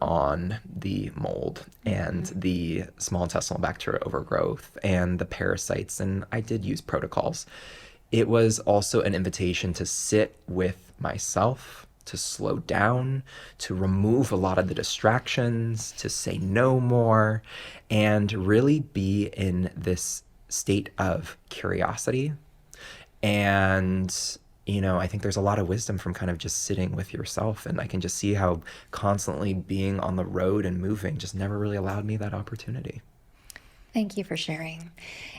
on the mold and the small intestinal bacterial overgrowth and the parasites, and I did use protocols, it was also an invitation to sit with myself, to slow down, to remove a lot of the distractions, to say no more, and really be in this state of curiosity. And, I think there's a lot of wisdom from kind of just sitting with yourself. And I can just see how constantly being on the road and moving just never really allowed me that opportunity. Thank you for sharing.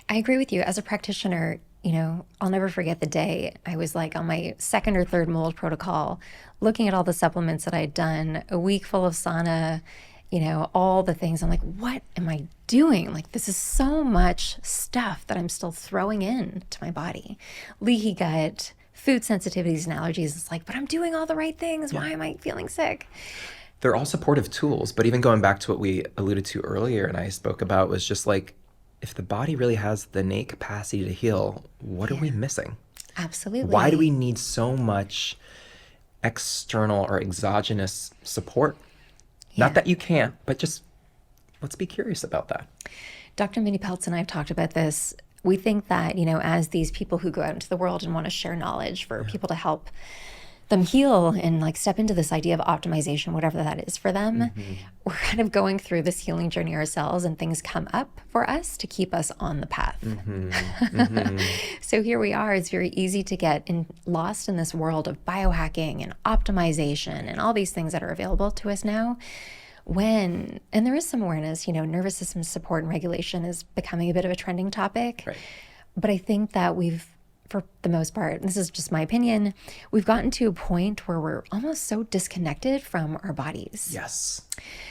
I agree with you. As a practitioner, I'll never forget the day I was like on my second or third mold protocol, looking at all the supplements that I'd done, a week full of sauna, all the things. I'm like, what am I doing? Like, this is so much stuff that I'm still throwing in to my body. Leaky gut, food sensitivities and allergies. It's like, but I'm doing all the right things. Why am I feeling sick? They're all supportive tools. But even going back to what we alluded to earlier and I spoke about was just like, if the body really has the innate capacity to heal, what are we missing? Absolutely. Why do we need so much external or exogenous support? Not that you can't, but just let's be curious about that. Dr. Minnie Peltz and I have talked about this. We think that, as these people who go out into the world and want to share knowledge for people to help them heal and like step into this idea of optimization, whatever that is for them, we're kind of going through this healing journey ourselves, and things come up for us to keep us on the path. So here we are. It's very easy to get lost in this world of biohacking and optimization and all these things that are available to us now. And there is some awareness, nervous system support and regulation is becoming a bit of a trending topic. Right. But I think that for the most part, and this is just my opinion, we've gotten to a point where we're almost so disconnected from our bodies. Yes,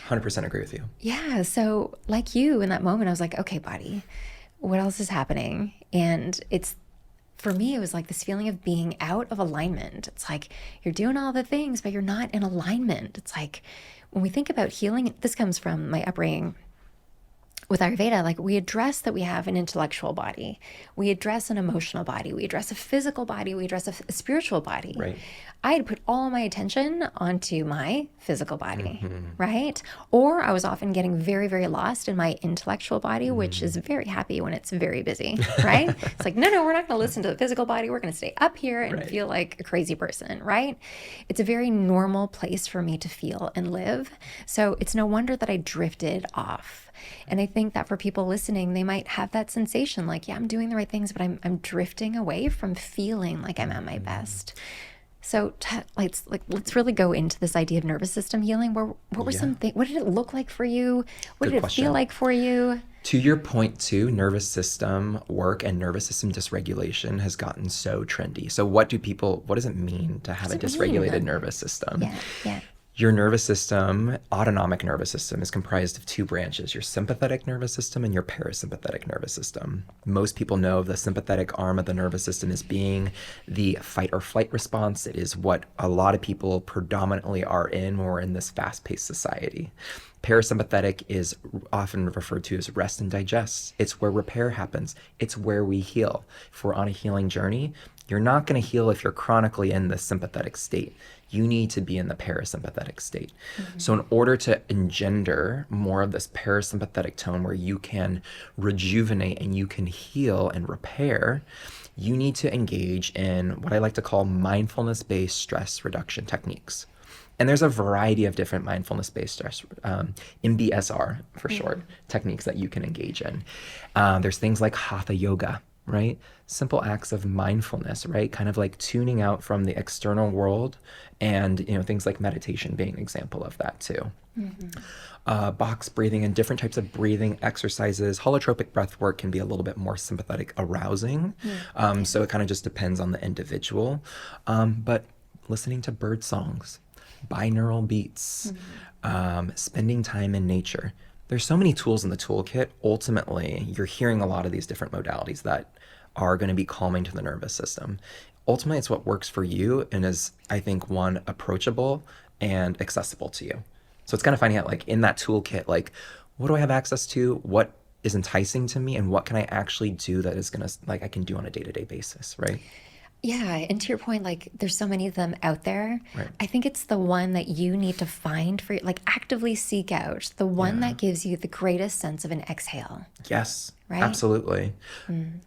100% agree with you. Yeah, so like you in that moment, I was like, okay, body, what else is happening? And for me, it was like this feeling of being out of alignment. It's like you're doing all the things, but you're not in alignment. It's like when we think about healing, this comes from my upbringing with Ayurveda, like we address that we have an intellectual body, we address an emotional body, we address a physical body, we address a spiritual body. Right. I had put all my attention onto my physical body, right? Or I was often getting very, very lost in my intellectual body, which is very happy when it's very busy, right? It's like, no, we're not going to listen to the physical body. We're going to stay up here and feel like a crazy person, right? It's a very normal place for me to feel and live. So it's no wonder that I drifted off. And I think that for people listening, they might have that sensation like, yeah, I'm doing the right things, but I'm drifting away from feeling like I'm at my best. So let's really go into this idea of nervous system healing. What were some things? What did it look like for you? What did it feel like for you? To your point too, nervous system work and nervous system dysregulation has gotten so trendy. So what does it mean to have a dysregulated nervous system? Yeah. Your nervous system, autonomic nervous system, is comprised of two branches, your sympathetic nervous system and your parasympathetic nervous system. Most people know the sympathetic arm of the nervous system as being the fight or flight response. It is what a lot of people predominantly are in when we're in this fast-paced society. Parasympathetic is often referred to as rest and digest. It's where repair happens. It's where we heal. If we're on a healing journey, you're not going to heal if you're chronically in the sympathetic state. You need to be in the parasympathetic state. So in order to engender more of this parasympathetic tone where you can rejuvenate and you can heal and repair, you need to engage in what I like to call mindfulness-based stress reduction techniques. And there's a variety of different mindfulness-based stress, MBSR for short, techniques that you can engage in. There's things like Hatha yoga, right? Simple acts of mindfulness, right? Kind of like tuning out from the external world, and things like meditation being an example of that too. Box breathing and different types of breathing exercises. Holotropic breath work can be a little bit more sympathetic arousing. So it kind of just depends on the individual. But listening to bird songs, binaural beats, spending time in nature. There's so many tools in the toolkit. Ultimately, you're hearing a lot of these different modalities that are going to be calming to the nervous system. Ultimately, it's what works for you and is, I think, one, approachable and accessible to you. So it's kind of finding out, like, in that toolkit, like, what do I have access to? What is enticing to me? And what can I actually do that is going to, like, I can do on a day-to-day basis, right? Yeah, and to your point, like, there's so many of them out there. Right. I think it's the one that you need to find for, like, actively seek out, the one that gives you the greatest sense of an exhale. Yes, right? Absolutely.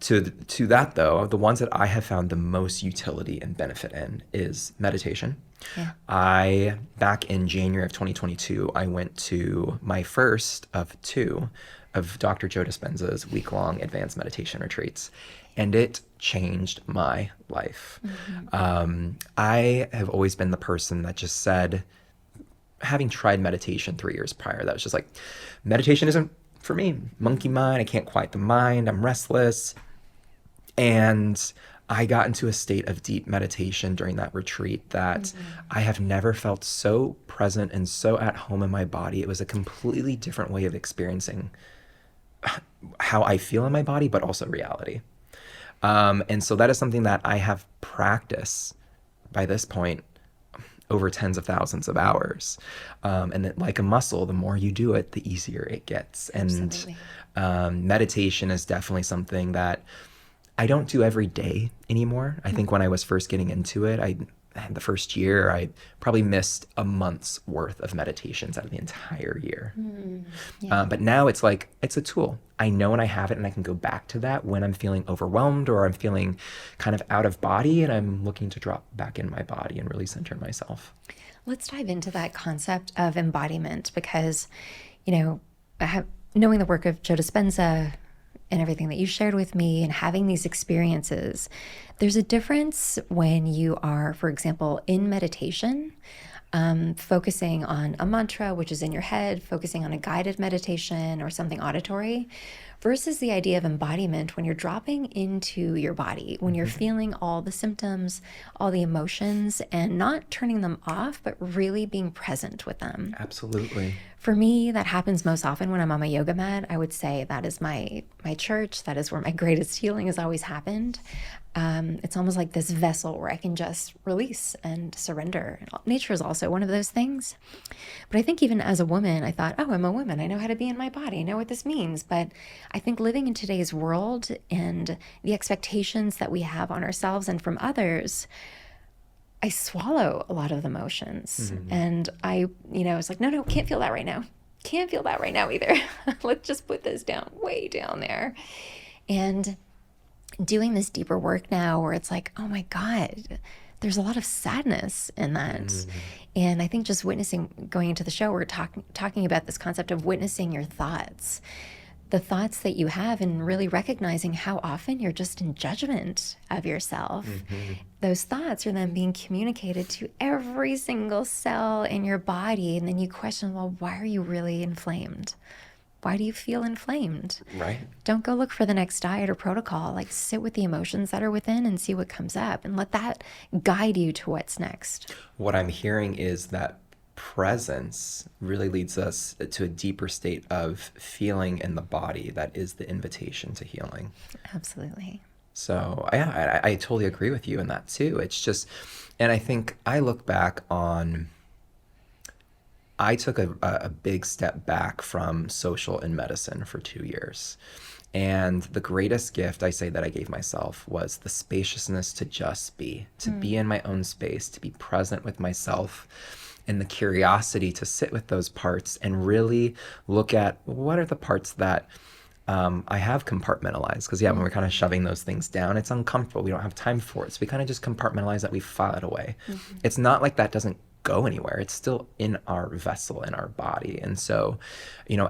To that, though, the ones that I have found the most utility and benefit in is meditation. Yeah. Back in January of 2022, I went to my first of two of Dr. Joe Dispenza's week-long advanced meditation retreats, and it changed my life. I have always been the person that just said, having tried meditation 3 years prior, that was just like, meditation isn't for me. Monkey mind, I can't quiet the mind, I'm restless. And I got into a state of deep meditation during that retreat that I have never felt so present and so at home in my body. It was a completely different way of experiencing how I feel in my body, but also reality. And so that is something that I have practiced by this point over tens of thousands of hours. And that, like a muscle, the more you do it, the easier it gets. And meditation is definitely something that I don't do every day anymore. I think when I was first getting into it, the first year, I probably missed a month's worth of meditations out of the entire year. But now it's like, it's a tool. I know when I have it and I can go back to that when I'm feeling overwhelmed or I'm feeling kind of out of body and I'm looking to drop back in my body and really center myself. Let's dive into that concept of embodiment because, knowing the work of Joe Dispenza and everything that you shared with me and having these experiences, there's a difference when you are, for example, in meditation, focusing on a mantra, which is in your head, focusing on a guided meditation or something auditory, versus the idea of embodiment when you're dropping into your body, when you're feeling all the symptoms, all the emotions, and not turning them off, but really being present with them. Absolutely. For me, that happens most often when I'm on my yoga mat. I would say that is my church. That is where my greatest healing has always happened. It's almost like this vessel where I can just release and surrender. Nature is also one of those things. But I think even as a woman, I thought, oh, I'm a woman. I know how to be in my body. I know what this means. But I think living in today's world and the expectations that we have on ourselves and from others, I swallow a lot of the emotions. And I was like, no, can't feel that right now. Can't feel that right now either. Let's just put this down, way down there. And doing this deeper work now where it's like, oh my God, there's a lot of sadness in that. And I think just witnessing, going into the show, we're talking about this concept of witnessing your thoughts, the thoughts that you have, and really recognizing how often you're just in judgment of yourself. Those thoughts are then being communicated to every single cell in your body. And then you question, well, why are you really inflamed? Why do you feel inflamed? Right. Don't go look for the next diet or protocol. Like, sit with the emotions that are within and see what comes up and let that guide you to what's next. What I'm hearing is that presence really leads us to a deeper state of feeling in the body that is the invitation to healing. Absolutely. So yeah, I totally agree with you in that too. It's just, and I think I look back on, I took a big step back from social and medicine for 2 years. And the greatest gift I say that I gave myself was the spaciousness to just be, to be in my own space, to be present with myself, and the curiosity to sit with those parts and really look at what are the parts that I have compartmentalized. Because when we're kind of shoving those things down, it's uncomfortable. We don't have time for it. So we kind of just compartmentalize that. We file it away. It's not like that doesn't go anywhere. It's still in our vessel, in our body. And so,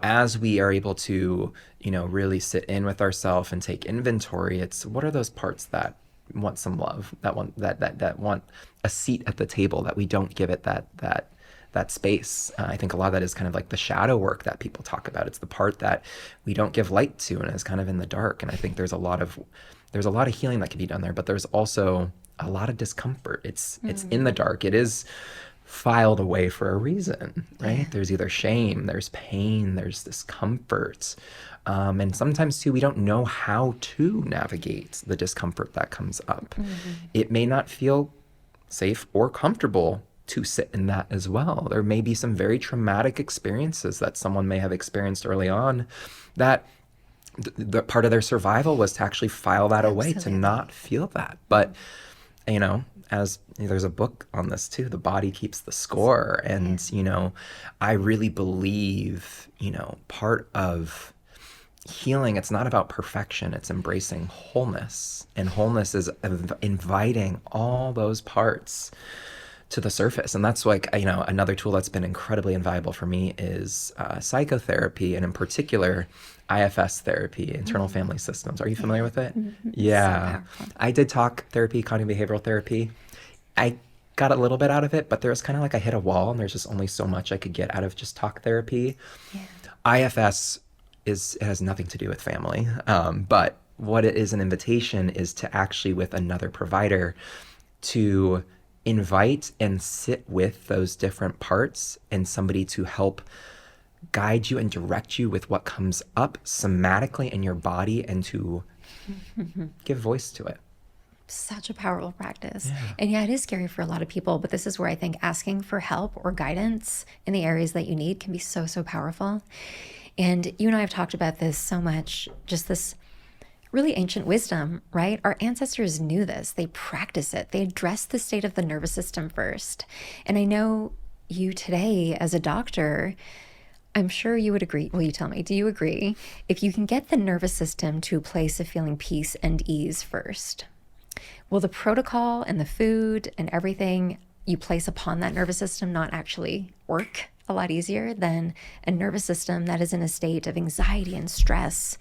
as we are able to, really sit in with ourselves and take inventory, it's what are those parts that want some love, that want that want a seat at the table, that we don't give it that space. I think a lot of that is kind of like the shadow work that people talk about. It's the part that we don't give light to and is kind of in the dark. And I think there's a lot of healing that can be done there, but there's also a lot of discomfort. It's in the dark. It is filed away for a reason, right? Yeah. There's either shame, there's pain, there's discomfort. And sometimes too, we don't know how to navigate the discomfort that comes up. It may not feel safe or comfortable to sit in that as well. There may be some very traumatic experiences that someone may have experienced early on that the part of their survival was to actually file that away, to not feel that. But, as there's a book on this too, the body keeps the score. And, I really believe, part of healing, it's not about perfection, it's embracing wholeness. And wholeness is inviting all those parts to the surface. And that's like, another tool that's been incredibly invaluable for me is psychotherapy, and in particular, IFS therapy, internal family systems. Are you familiar with it? Yeah. So I did talk therapy, cognitive behavioral therapy. I got a little bit out of it, but there was kind of like I hit a wall, and there's just only so much I could get out of just talk therapy. IFS it has nothing to do with family. But what it is, an invitation is to actually, with another provider, to invite and sit with those different parts, and somebody to help guide you and direct you with what comes up somatically in your body, and to give voice to it. Such a powerful practice. And it is scary for a lot of people, but this is where I think asking for help or guidance in the areas that you need can be so, so powerful. And you and I have talked about this so much, just this really ancient wisdom, right? Our ancestors knew this. They practice it. They address the state of the nervous system first. And I know you today as a doctor, I'm sure you would agree. Well, you tell me, do you agree? If you can get the nervous system to a place of feeling peace and ease first, will the protocol and the food and everything you place upon that nervous system not actually work a lot easier than a nervous system that is in a state of anxiety and stress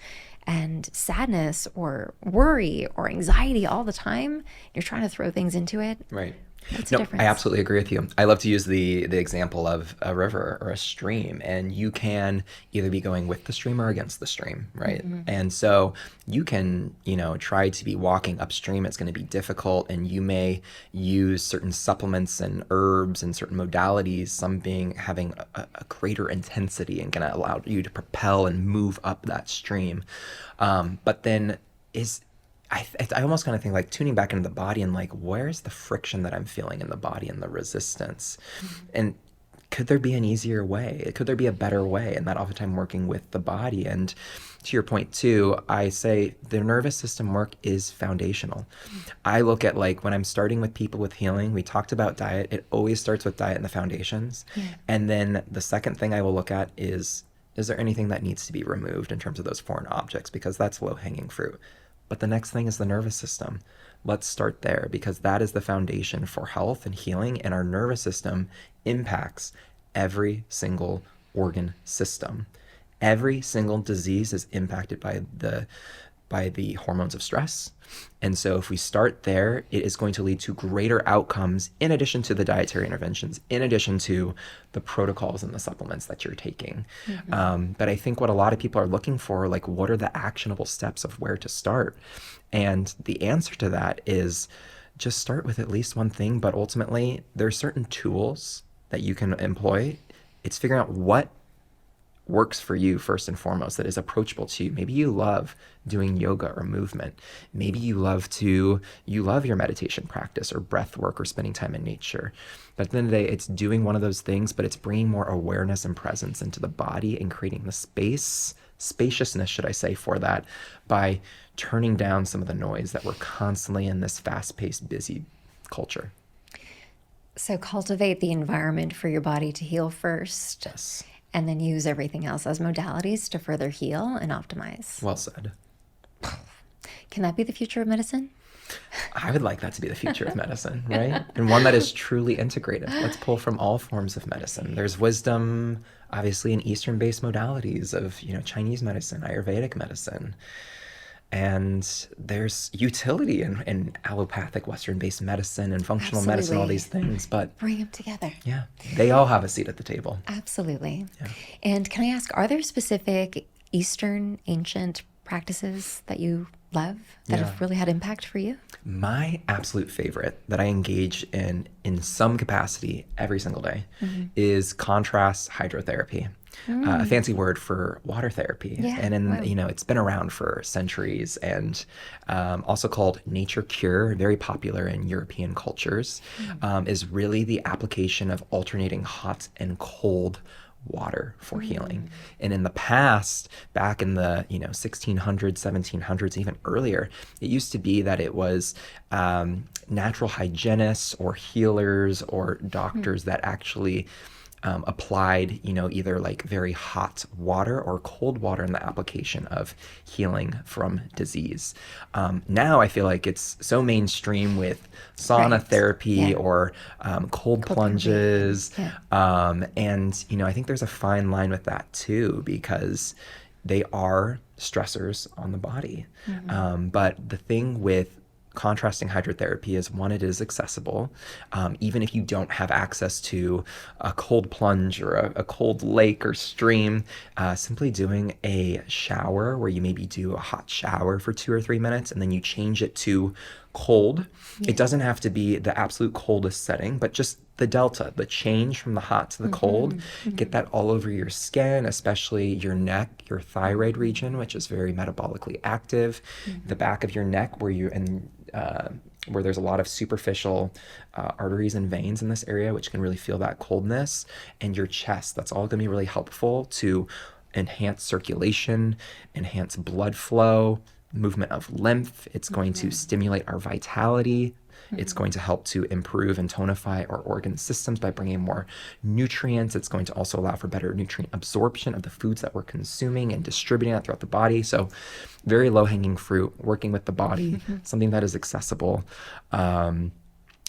and sadness or worry or anxiety all the time? You're trying to throw things into it. Right. What's No, the difference? I absolutely agree with you. I love to use the example of a river or a stream, and you can either be going with the stream or against the stream, right? And so you can, try to be walking upstream. It's going to be difficult, and you may use certain supplements and herbs and certain modalities, some having a greater intensity and going to allow you to propel and move up that stream. But then I almost kind of think like tuning back into the body and like, where's the friction that I'm feeling in the body and the resistance? And could there be an easier way? Could there be a better way? And that oftentimes working with the body. And to your point too, I say the nervous system work is foundational. I look at like when I'm starting with people with healing, we talked about diet. It always starts with diet and the foundations. And then the second thing I will look at is there anything that needs to be removed in terms of those foreign objects? Because that's low-hanging fruit. But the next thing is the nervous system. Let's start there, because that is the foundation for health and healing, and our nervous system impacts every single organ system. Every single disease is impacted by the hormones of stress. And so if we start there, it is going to lead to greater outcomes, in addition to the dietary interventions, in addition to the protocols and the supplements that you're taking. But I think what a lot of people are looking for, like, what are the actionable steps of where to start? And the answer to that is just start with at least one thing. But ultimately, there are certain tools that you can employ, it's figuring out what works for you first and foremost, that is approachable to you. Maybe you love doing yoga or movement. Maybe you love your meditation practice or breath work or spending time in nature. But at the end of the day, it's doing one of those things, but it's bringing more awareness and presence into the body and creating the spaciousness, should I say, for that by turning down some of the noise that we're constantly in this fast-paced, busy culture. So cultivate the environment for your body to heal first. Yes. And then use everything else as modalities to further heal and optimize. Well said. Can that be the future of medicine? I would like that to be the future of medicine, right? And one that is truly integrated. Let's pull from all forms of medicine. There's wisdom, obviously, in Eastern-based modalities of, Chinese medicine, Ayurvedic medicine. And there's utility in allopathic Western-based medicine and functional medicine, all these things. But bring them together. Yeah, they all have a seat at the table. Absolutely. Yeah. And can I ask, are there specific Eastern ancient practices that you love that have really had impact for you? My absolute favorite that I engage in some capacity every single day is contrast hydrotherapy. A fancy word for water therapy. Yeah, And it's been around for centuries, and also called nature cure, very popular in European cultures, is really the application of alternating hot and cold water for healing. And in the past, back in the 1600s, 1700s, even earlier, it used to be that it was natural hygienists or healers or doctors that actually applied, either like very hot water or cold water in the application of healing from disease. Now I feel like it's so mainstream with sauna therapy or cold plunges. And, I think there's a fine line with that too, because they are stressors on the body. But the thing with contrasting hydrotherapy is, one, it is accessible. Even if you don't have access to a cold plunge or a cold lake or stream, simply doing a shower where you maybe do a hot shower for 2 or 3 minutes and then you change it to cold. It doesn't have to be the absolute coldest setting, but just the delta, the change from the hot to the cold, get that all over your skin, especially your neck, your thyroid region, which is very metabolically active, the back of your neck where there's a lot of superficial arteries and veins in this area, which can really feel that coldness, and your chest. That's all going to be really helpful to enhance circulation, enhance blood flow, movement of lymph. It's going to stimulate our vitality. It's going to help to improve and tonify our organ systems by bringing more nutrients. It's going to also allow for better nutrient absorption of the foods that we're consuming and distributing that throughout the body. So very low-hanging fruit, working with the body, something that is accessible. And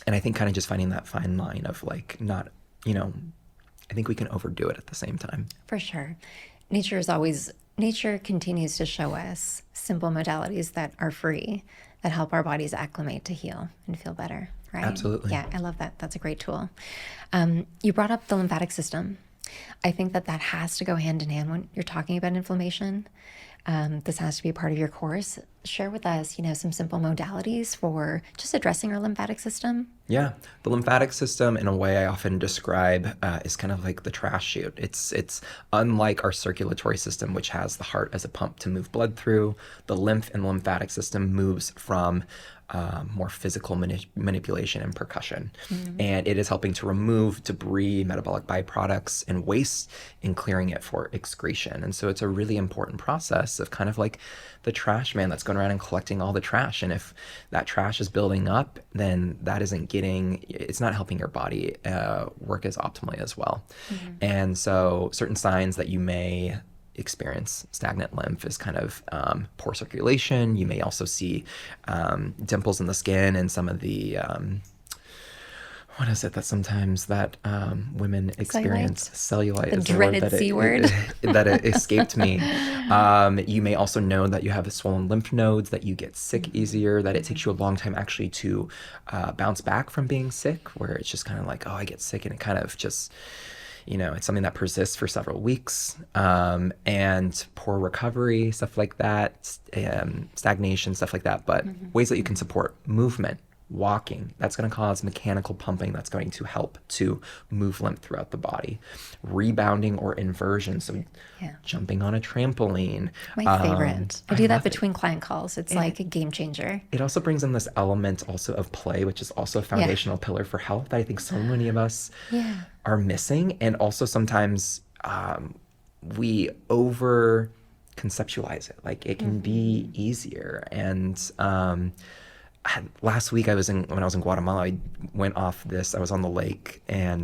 I think kind of just finding that fine line of like not, I think we can overdo it at the same time. For sure. Nature continues to show us simple modalities that are free, that help our bodies acclimate to heal and feel better, right? Absolutely. Yeah, I love that. That's a great tool. You brought up the lymphatic system. I think that has to go hand in hand when you're talking about inflammation. This has to be a part of your course. Share with us, some simple modalities for just addressing our lymphatic system. Yeah, the lymphatic system, in a way I often describe, is kind of like the trash chute. It's unlike our circulatory system, which has the heart as a pump to move blood through. The lymph and lymphatic system moves from more physical manipulation and percussion. And it is helping to remove debris, metabolic byproducts, and waste, and clearing it for excretion. And so it's a really important process of kind of like the trash man that's going around and collecting all the trash. And if that trash is building up, then that it's not helping your body work as optimally as well. And so certain signs that you may experience stagnant lymph is kind of poor circulation. You may also see dimples in the skin and some of the what is it that sometimes that women experience? Cellulite. The is the dreaded word that C word. that it escaped me. You may also know that you have swollen lymph nodes, that you get sick easier, that it takes you a long time actually to bounce back from being sick, where it's just kind of like, oh, I get sick, and it kind of just, it's something that persists for several weeks, and poor recovery, stuff like that, stagnation, stuff like that. But ways that you can support movement, walking. That's going to cause mechanical pumping. That's going to help to move lymph throughout the body. Rebounding or inversion. So jumping on a trampoline. My favorite. I do that love it. between client calls. It's like a game changer. It also brings in this element also of play, which is also a foundational pillar for health that I think so many of us are missing. And also sometimes we over conceptualize it. Like it can be easier. And last week when I was in Guatemala, I went off I was on the lake and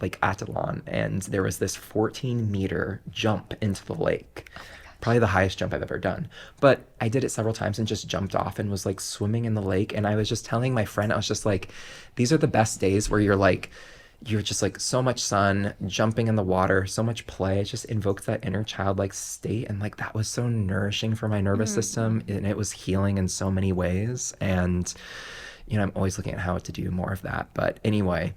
Lake Atitlan, and there was this 14-meter jump into the lake. Probably the highest jump I've ever done. But I did it several times and just jumped off and was like swimming in the lake. And I was just telling my friend, I was just like, these are the best days where you're just like so much sun, jumping in the water, so much play. It just invokes that inner childlike state. And like that was so nourishing for my nervous system. And it was healing in so many ways. And, I'm always looking at how to do more of that. But anyway,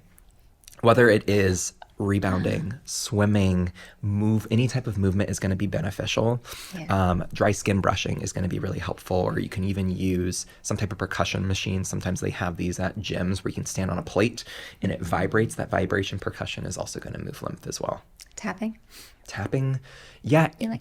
whether it is rebounding, swimming, any type of movement is going to be beneficial. Dry skin brushing is going to be really helpful, or you can even use some type of percussion machine. Sometimes they have these at gyms where you can stand on a plate and it vibrates. That vibration percussion is also going to move lymph as well. Tapping,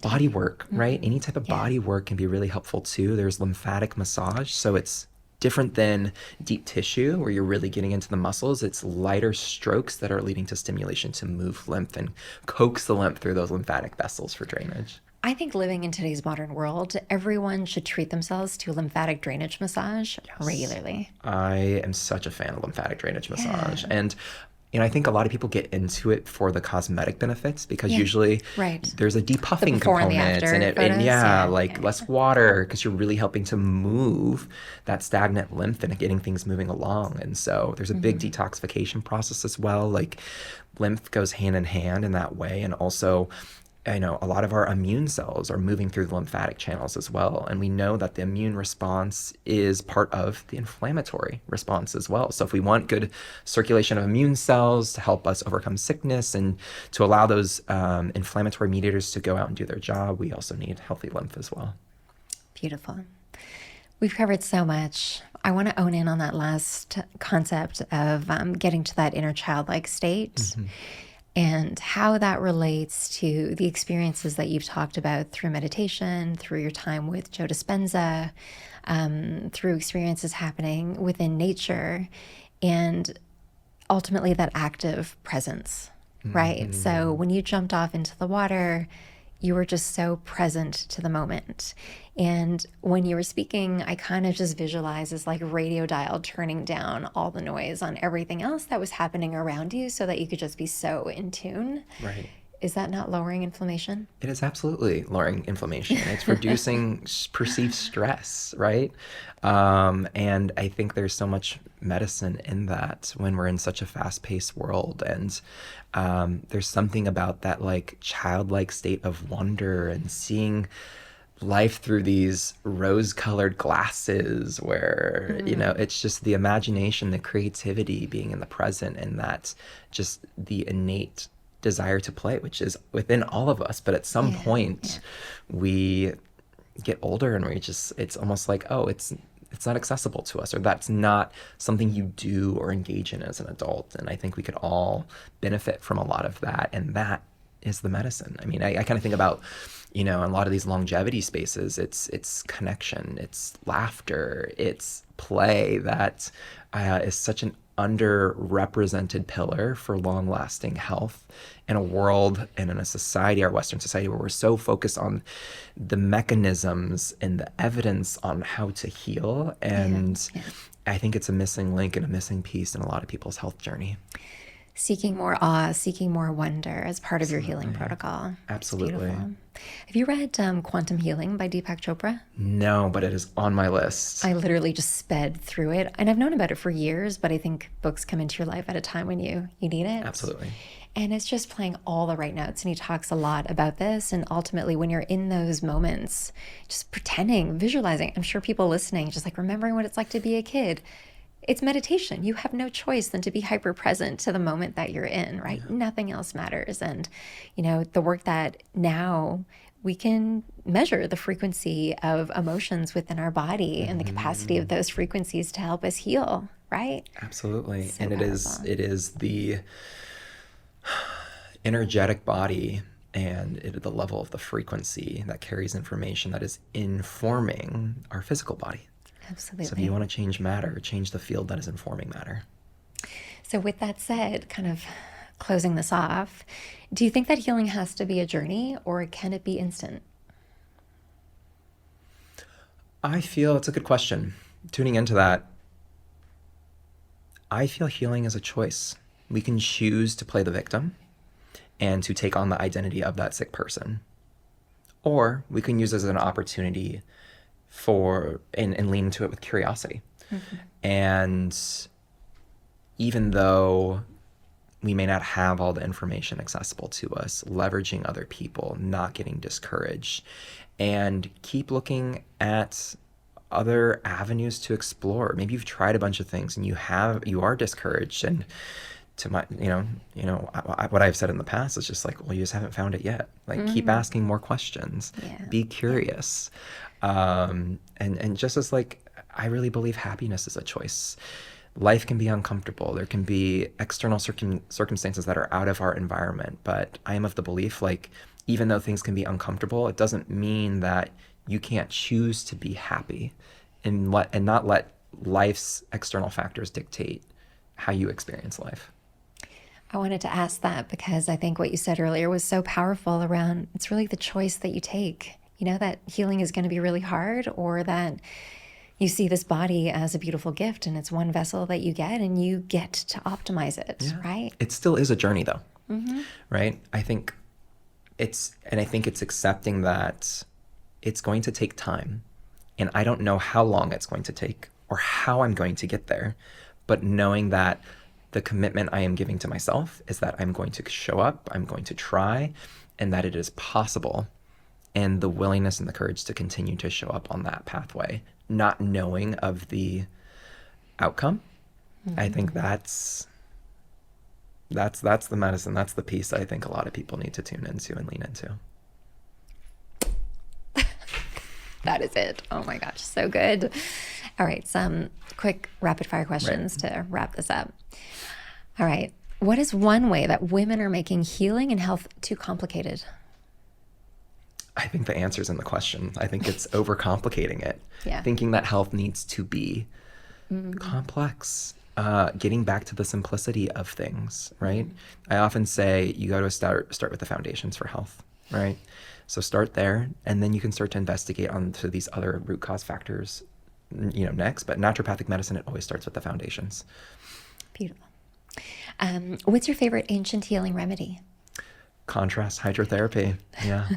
body work, right? Any type of body work can be really helpful too. There's lymphatic massage, so it's different than deep tissue where you're really getting into the muscles. It's lighter strokes that are leading to stimulation to move lymph and coax the lymph through those lymphatic vessels for drainage. I think living in today's modern world, everyone should treat themselves to lymphatic drainage massage regularly. I am such a fan of lymphatic drainage massage. And I think a lot of people get into it for the cosmetic benefits because usually there's a depuffing component in it. And less water because you're really helping to move that stagnant lymph and getting things moving along. And so there's a big detoxification process as well. Like lymph goes hand in hand in that way. And also, a lot of our immune cells are moving through the lymphatic channels as well. And we know that the immune response is part of the inflammatory response as well. So if we want good circulation of immune cells to help us overcome sickness and to allow those inflammatory mediators to go out and do their job, we also need healthy lymph as well. Beautiful. We've covered so much. I want to own in on that last concept of getting to that inner childlike state. And how that relates to the experiences that you've talked about through meditation, through your time with Joe Dispenza, through experiences happening within nature, and ultimately that active presence, right? So when you jumped off into the water, you were just so present to the moment. And when you were speaking, I kind of just visualized as like radio dial turning down all the noise on everything else that was happening around you so that you could just be so in tune. Right. Is that not lowering inflammation? It is absolutely lowering inflammation. It's reducing perceived stress, right? And I think there's so much medicine in that when we're in such a fast-paced world. And there's something about that like childlike state of wonder and seeing life through these rose-colored glasses where, it's just the imagination, the creativity being in the present, and that just the innate desire to play, which is within all of us. But at some point we get older and it's almost like, it's not accessible to us, or that's not something you do or engage in as an adult. And I think we could all benefit from a lot of that. And that is the medicine. I mean, I kind of think about, in a lot of these longevity spaces, it's connection, it's laughter, it's play that is such an underrepresented pillar for long-lasting health in a world and in a society, our Western society, where we're so focused on the mechanisms and the evidence on how to heal. And I think it's a missing link and a missing piece in a lot of people's health journey. Seeking more awe, seeking more wonder as part of your healing protocol. Absolutely. Have you read Quantum Healing by Deepak Chopra? No, but it is on my list. I literally just sped through it. And I've known about it for years, but I think books come into your life at a time when you need it. Absolutely. And it's just playing all the right notes. And he talks a lot about this. And ultimately, when you're in those moments, just pretending, visualizing, I'm sure people listening, just like remembering what it's like to be a kid. It's meditation. You have no choice than to be hyper present to the moment that you're in, right? Yeah. Nothing else matters. And, the work that now we can measure the frequency of emotions within our body and the capacity of those frequencies to help us heal, right? Absolutely. So And powerful. it is the energetic body and the level of the frequency that carries information that is informing our physical body. Absolutely. So if you want to change matter, change the field that is informing matter. So with that said, kind of closing this off, do you think that healing has to be a journey, or can it be instant? I feel it's a good question. Tuning into that, I feel healing is a choice. We can choose to play the victim and to take on the identity of that sick person. Or we can use it as an opportunity and lean into it with curiosity. And even though we may not have all the information accessible to us, leveraging other people, not getting discouraged, and keep looking at other avenues to explore. Maybe you've tried a bunch of things and you are discouraged, and to my, what I've said in the past is just like, well, you just haven't found it yet. Like, keep asking more questions, be curious. And just as like, I really believe happiness is a choice. Life can be uncomfortable. There can be external circumstances that are out of our environment, but I am of the belief, like, even though things can be uncomfortable, it doesn't mean that you can't choose to be happy and not let life's external factors dictate how you experience life. I wanted to ask that because I think what you said earlier was so powerful around it's really the choice that you take. You know, that healing is going to be really hard, or that you see this body as a beautiful gift and it's one vessel that you get and you get to optimize it, right? It still is a journey though, right? I think it's accepting that it's going to take time, and I don't know how long it's going to take or how I'm going to get there, but knowing that the commitment I am giving to myself is that I'm going to show up, I'm going to try, and that it is possible, and the willingness and the courage to continue to show up on that pathway, not knowing of the outcome. I think that's the medicine. That's the piece I think a lot of people need to tune into and lean into. That is it. Oh my gosh, so good. All right, some quick rapid fire questions to wrap this up. All right, what is one way that women are making healing and health too complicated? I think the answer's in the question. I think it's overcomplicating it. Yeah. Thinking that health needs to be complex. Getting back to the simplicity of things, right? I often say you got to start with the foundations for health, right? So start there, and then you can start to investigate onto these other root cause factors, next. But naturopathic medicine, it always starts with the foundations. Beautiful. What's your favorite ancient healing remedy? Contrast hydrotherapy. Yeah.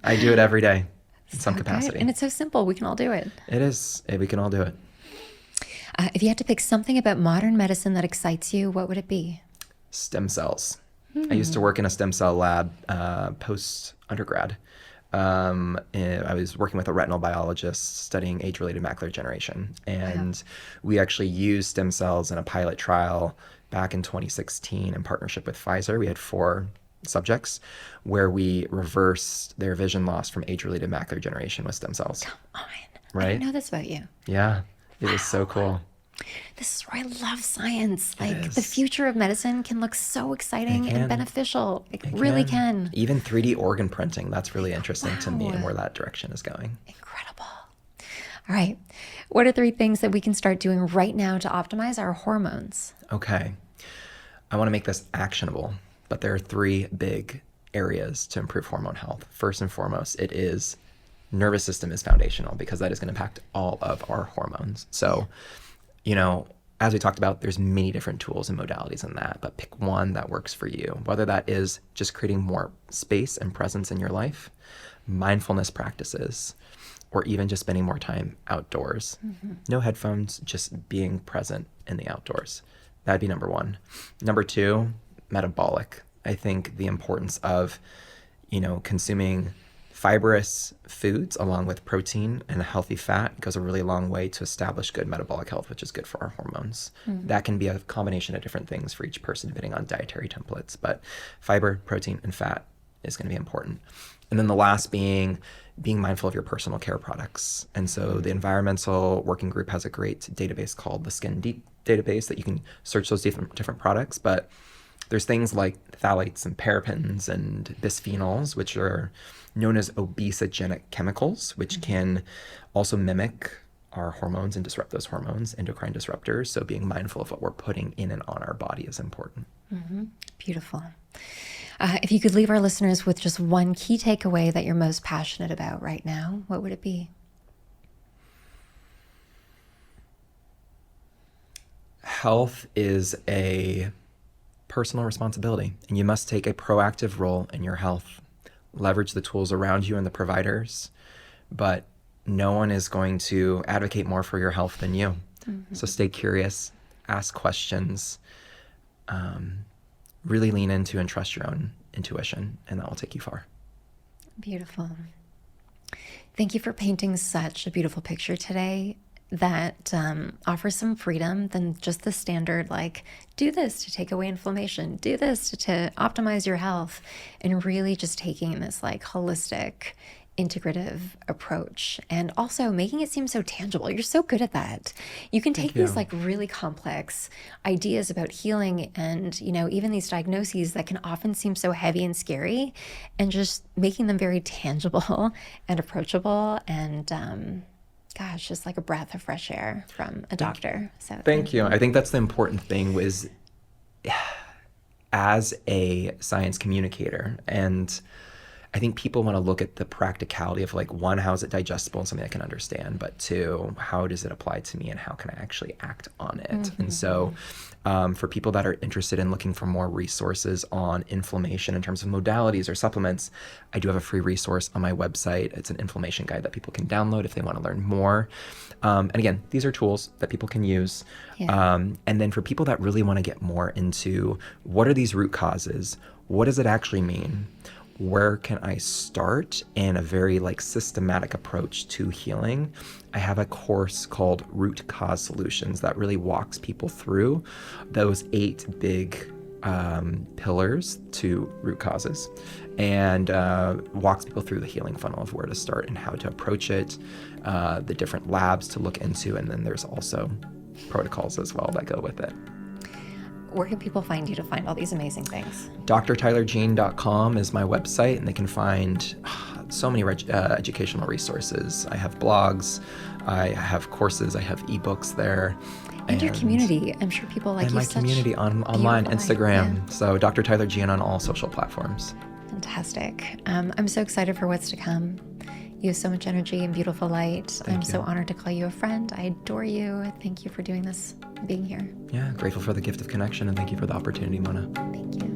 I do it every day in some capacity. Good. And it's so simple. We can all do it. It is. We can all do it. If you had to pick something about modern medicine that excites you, what would it be? Stem cells. I used to work in a stem cell lab post-undergrad. I was working with a retinal biologist studying age-related macular degeneration. And we actually used stem cells in a pilot trial back in 2016 in partnership with Pfizer. We had 4 subjects where we reversed their vision loss from age-related macular degeneration with stem cells. Come on. Right? I didn't know this about you. Yeah. It was so cool. This is why I love science. Like, the future of medicine can look so exciting and beneficial. It really can. Even 3D organ printing, that's really interesting to me, and where that direction is going. Incredible. All right. What are 3 things that we can start doing right now to optimize our hormones? Okay. I want to make this actionable, but there are 3 big areas to improve hormone health. First and foremost, it is nervous system is foundational, because that is going to impact all of our hormones. So, as we talked about, there's many different tools and modalities in that, but pick one that works for you, whether that is just creating more space and presence in your life, mindfulness practices, or even just spending more time outdoors. No headphones, just being present in the outdoors. That'd be number 1. Number 2, metabolic. I think the importance of, consuming fibrous foods along with protein and a healthy fat goes a really long way to establish good metabolic health, which is good for our hormones. That can be a combination of different things for each person depending on dietary templates, but fiber, protein, and fat is going to be important. And then the last being mindful of your personal care products. And so the environmental working group has a great database called the Skin Deep database that you can search those different products. But there's things like phthalates and parabens and bisphenols, which are known as obesogenic chemicals, which can also mimic our hormones and disrupt those hormones, endocrine disruptors. So being mindful of what we're putting in and on our body is important. Beautiful. If you could leave our listeners with just one key takeaway that you're most passionate about right now, what would it be? Health is a personal responsibility, and you must take a proactive role in your health. Leverage the tools around you and the providers, but no one is going to advocate more for your health than you. So stay curious, ask questions, really lean into and trust your own intuition, and that will take you far. Beautiful. Thank you for painting such a beautiful picture today that offers some freedom than just the standard, like, do this to take away inflammation, do this to optimize your health, and really just taking this like holistic, integrative approach, and also making it seem so tangible. You're so good at that. You can take these like really complex ideas about healing and, you know, even these diagnoses that can often seem so heavy and scary, and just making them very tangible and approachable, and gosh, just like a breath of fresh air from a doctor. So thank you. I think that's the important thing was, as a science communicator, and I think people want to look at the practicality of, like, one, how is it digestible and something I can understand, but two, how does it apply to me and how can I actually act on it? And so for people that are interested in looking for more resources on inflammation in terms of modalities or supplements, I do have a free resource on my website. It's an inflammation guide that people can download if they want to learn more. And again, these are tools that people can use. And then for people that really want to get more into what are these root causes? What does it actually mean? Where can I start in a very like systematic approach to healing? I have a course called Root Cause Solutions that really walks people through those 8 big pillars to root causes, and walks people through the healing funnel of where to start and how to approach it, the different labs to look into, and then there's also protocols as well that go with it. where can people find you to find all these amazing things? drtylerjean.com is my website, and they can find so many educational resources. I have blogs, I have courses, I have ebooks there. And your community. I'm sure people like and you. my community online, Instagram. Yeah. So Dr. Tyler Jean on all social platforms. Fantastic. I'm so excited for what's to come. You have so much energy and beautiful light. I'm so honored to call you a friend. I adore you. Thank you for doing this, being here. Yeah, grateful for the gift of connection, and thank you for the opportunity, Mona. Thank you.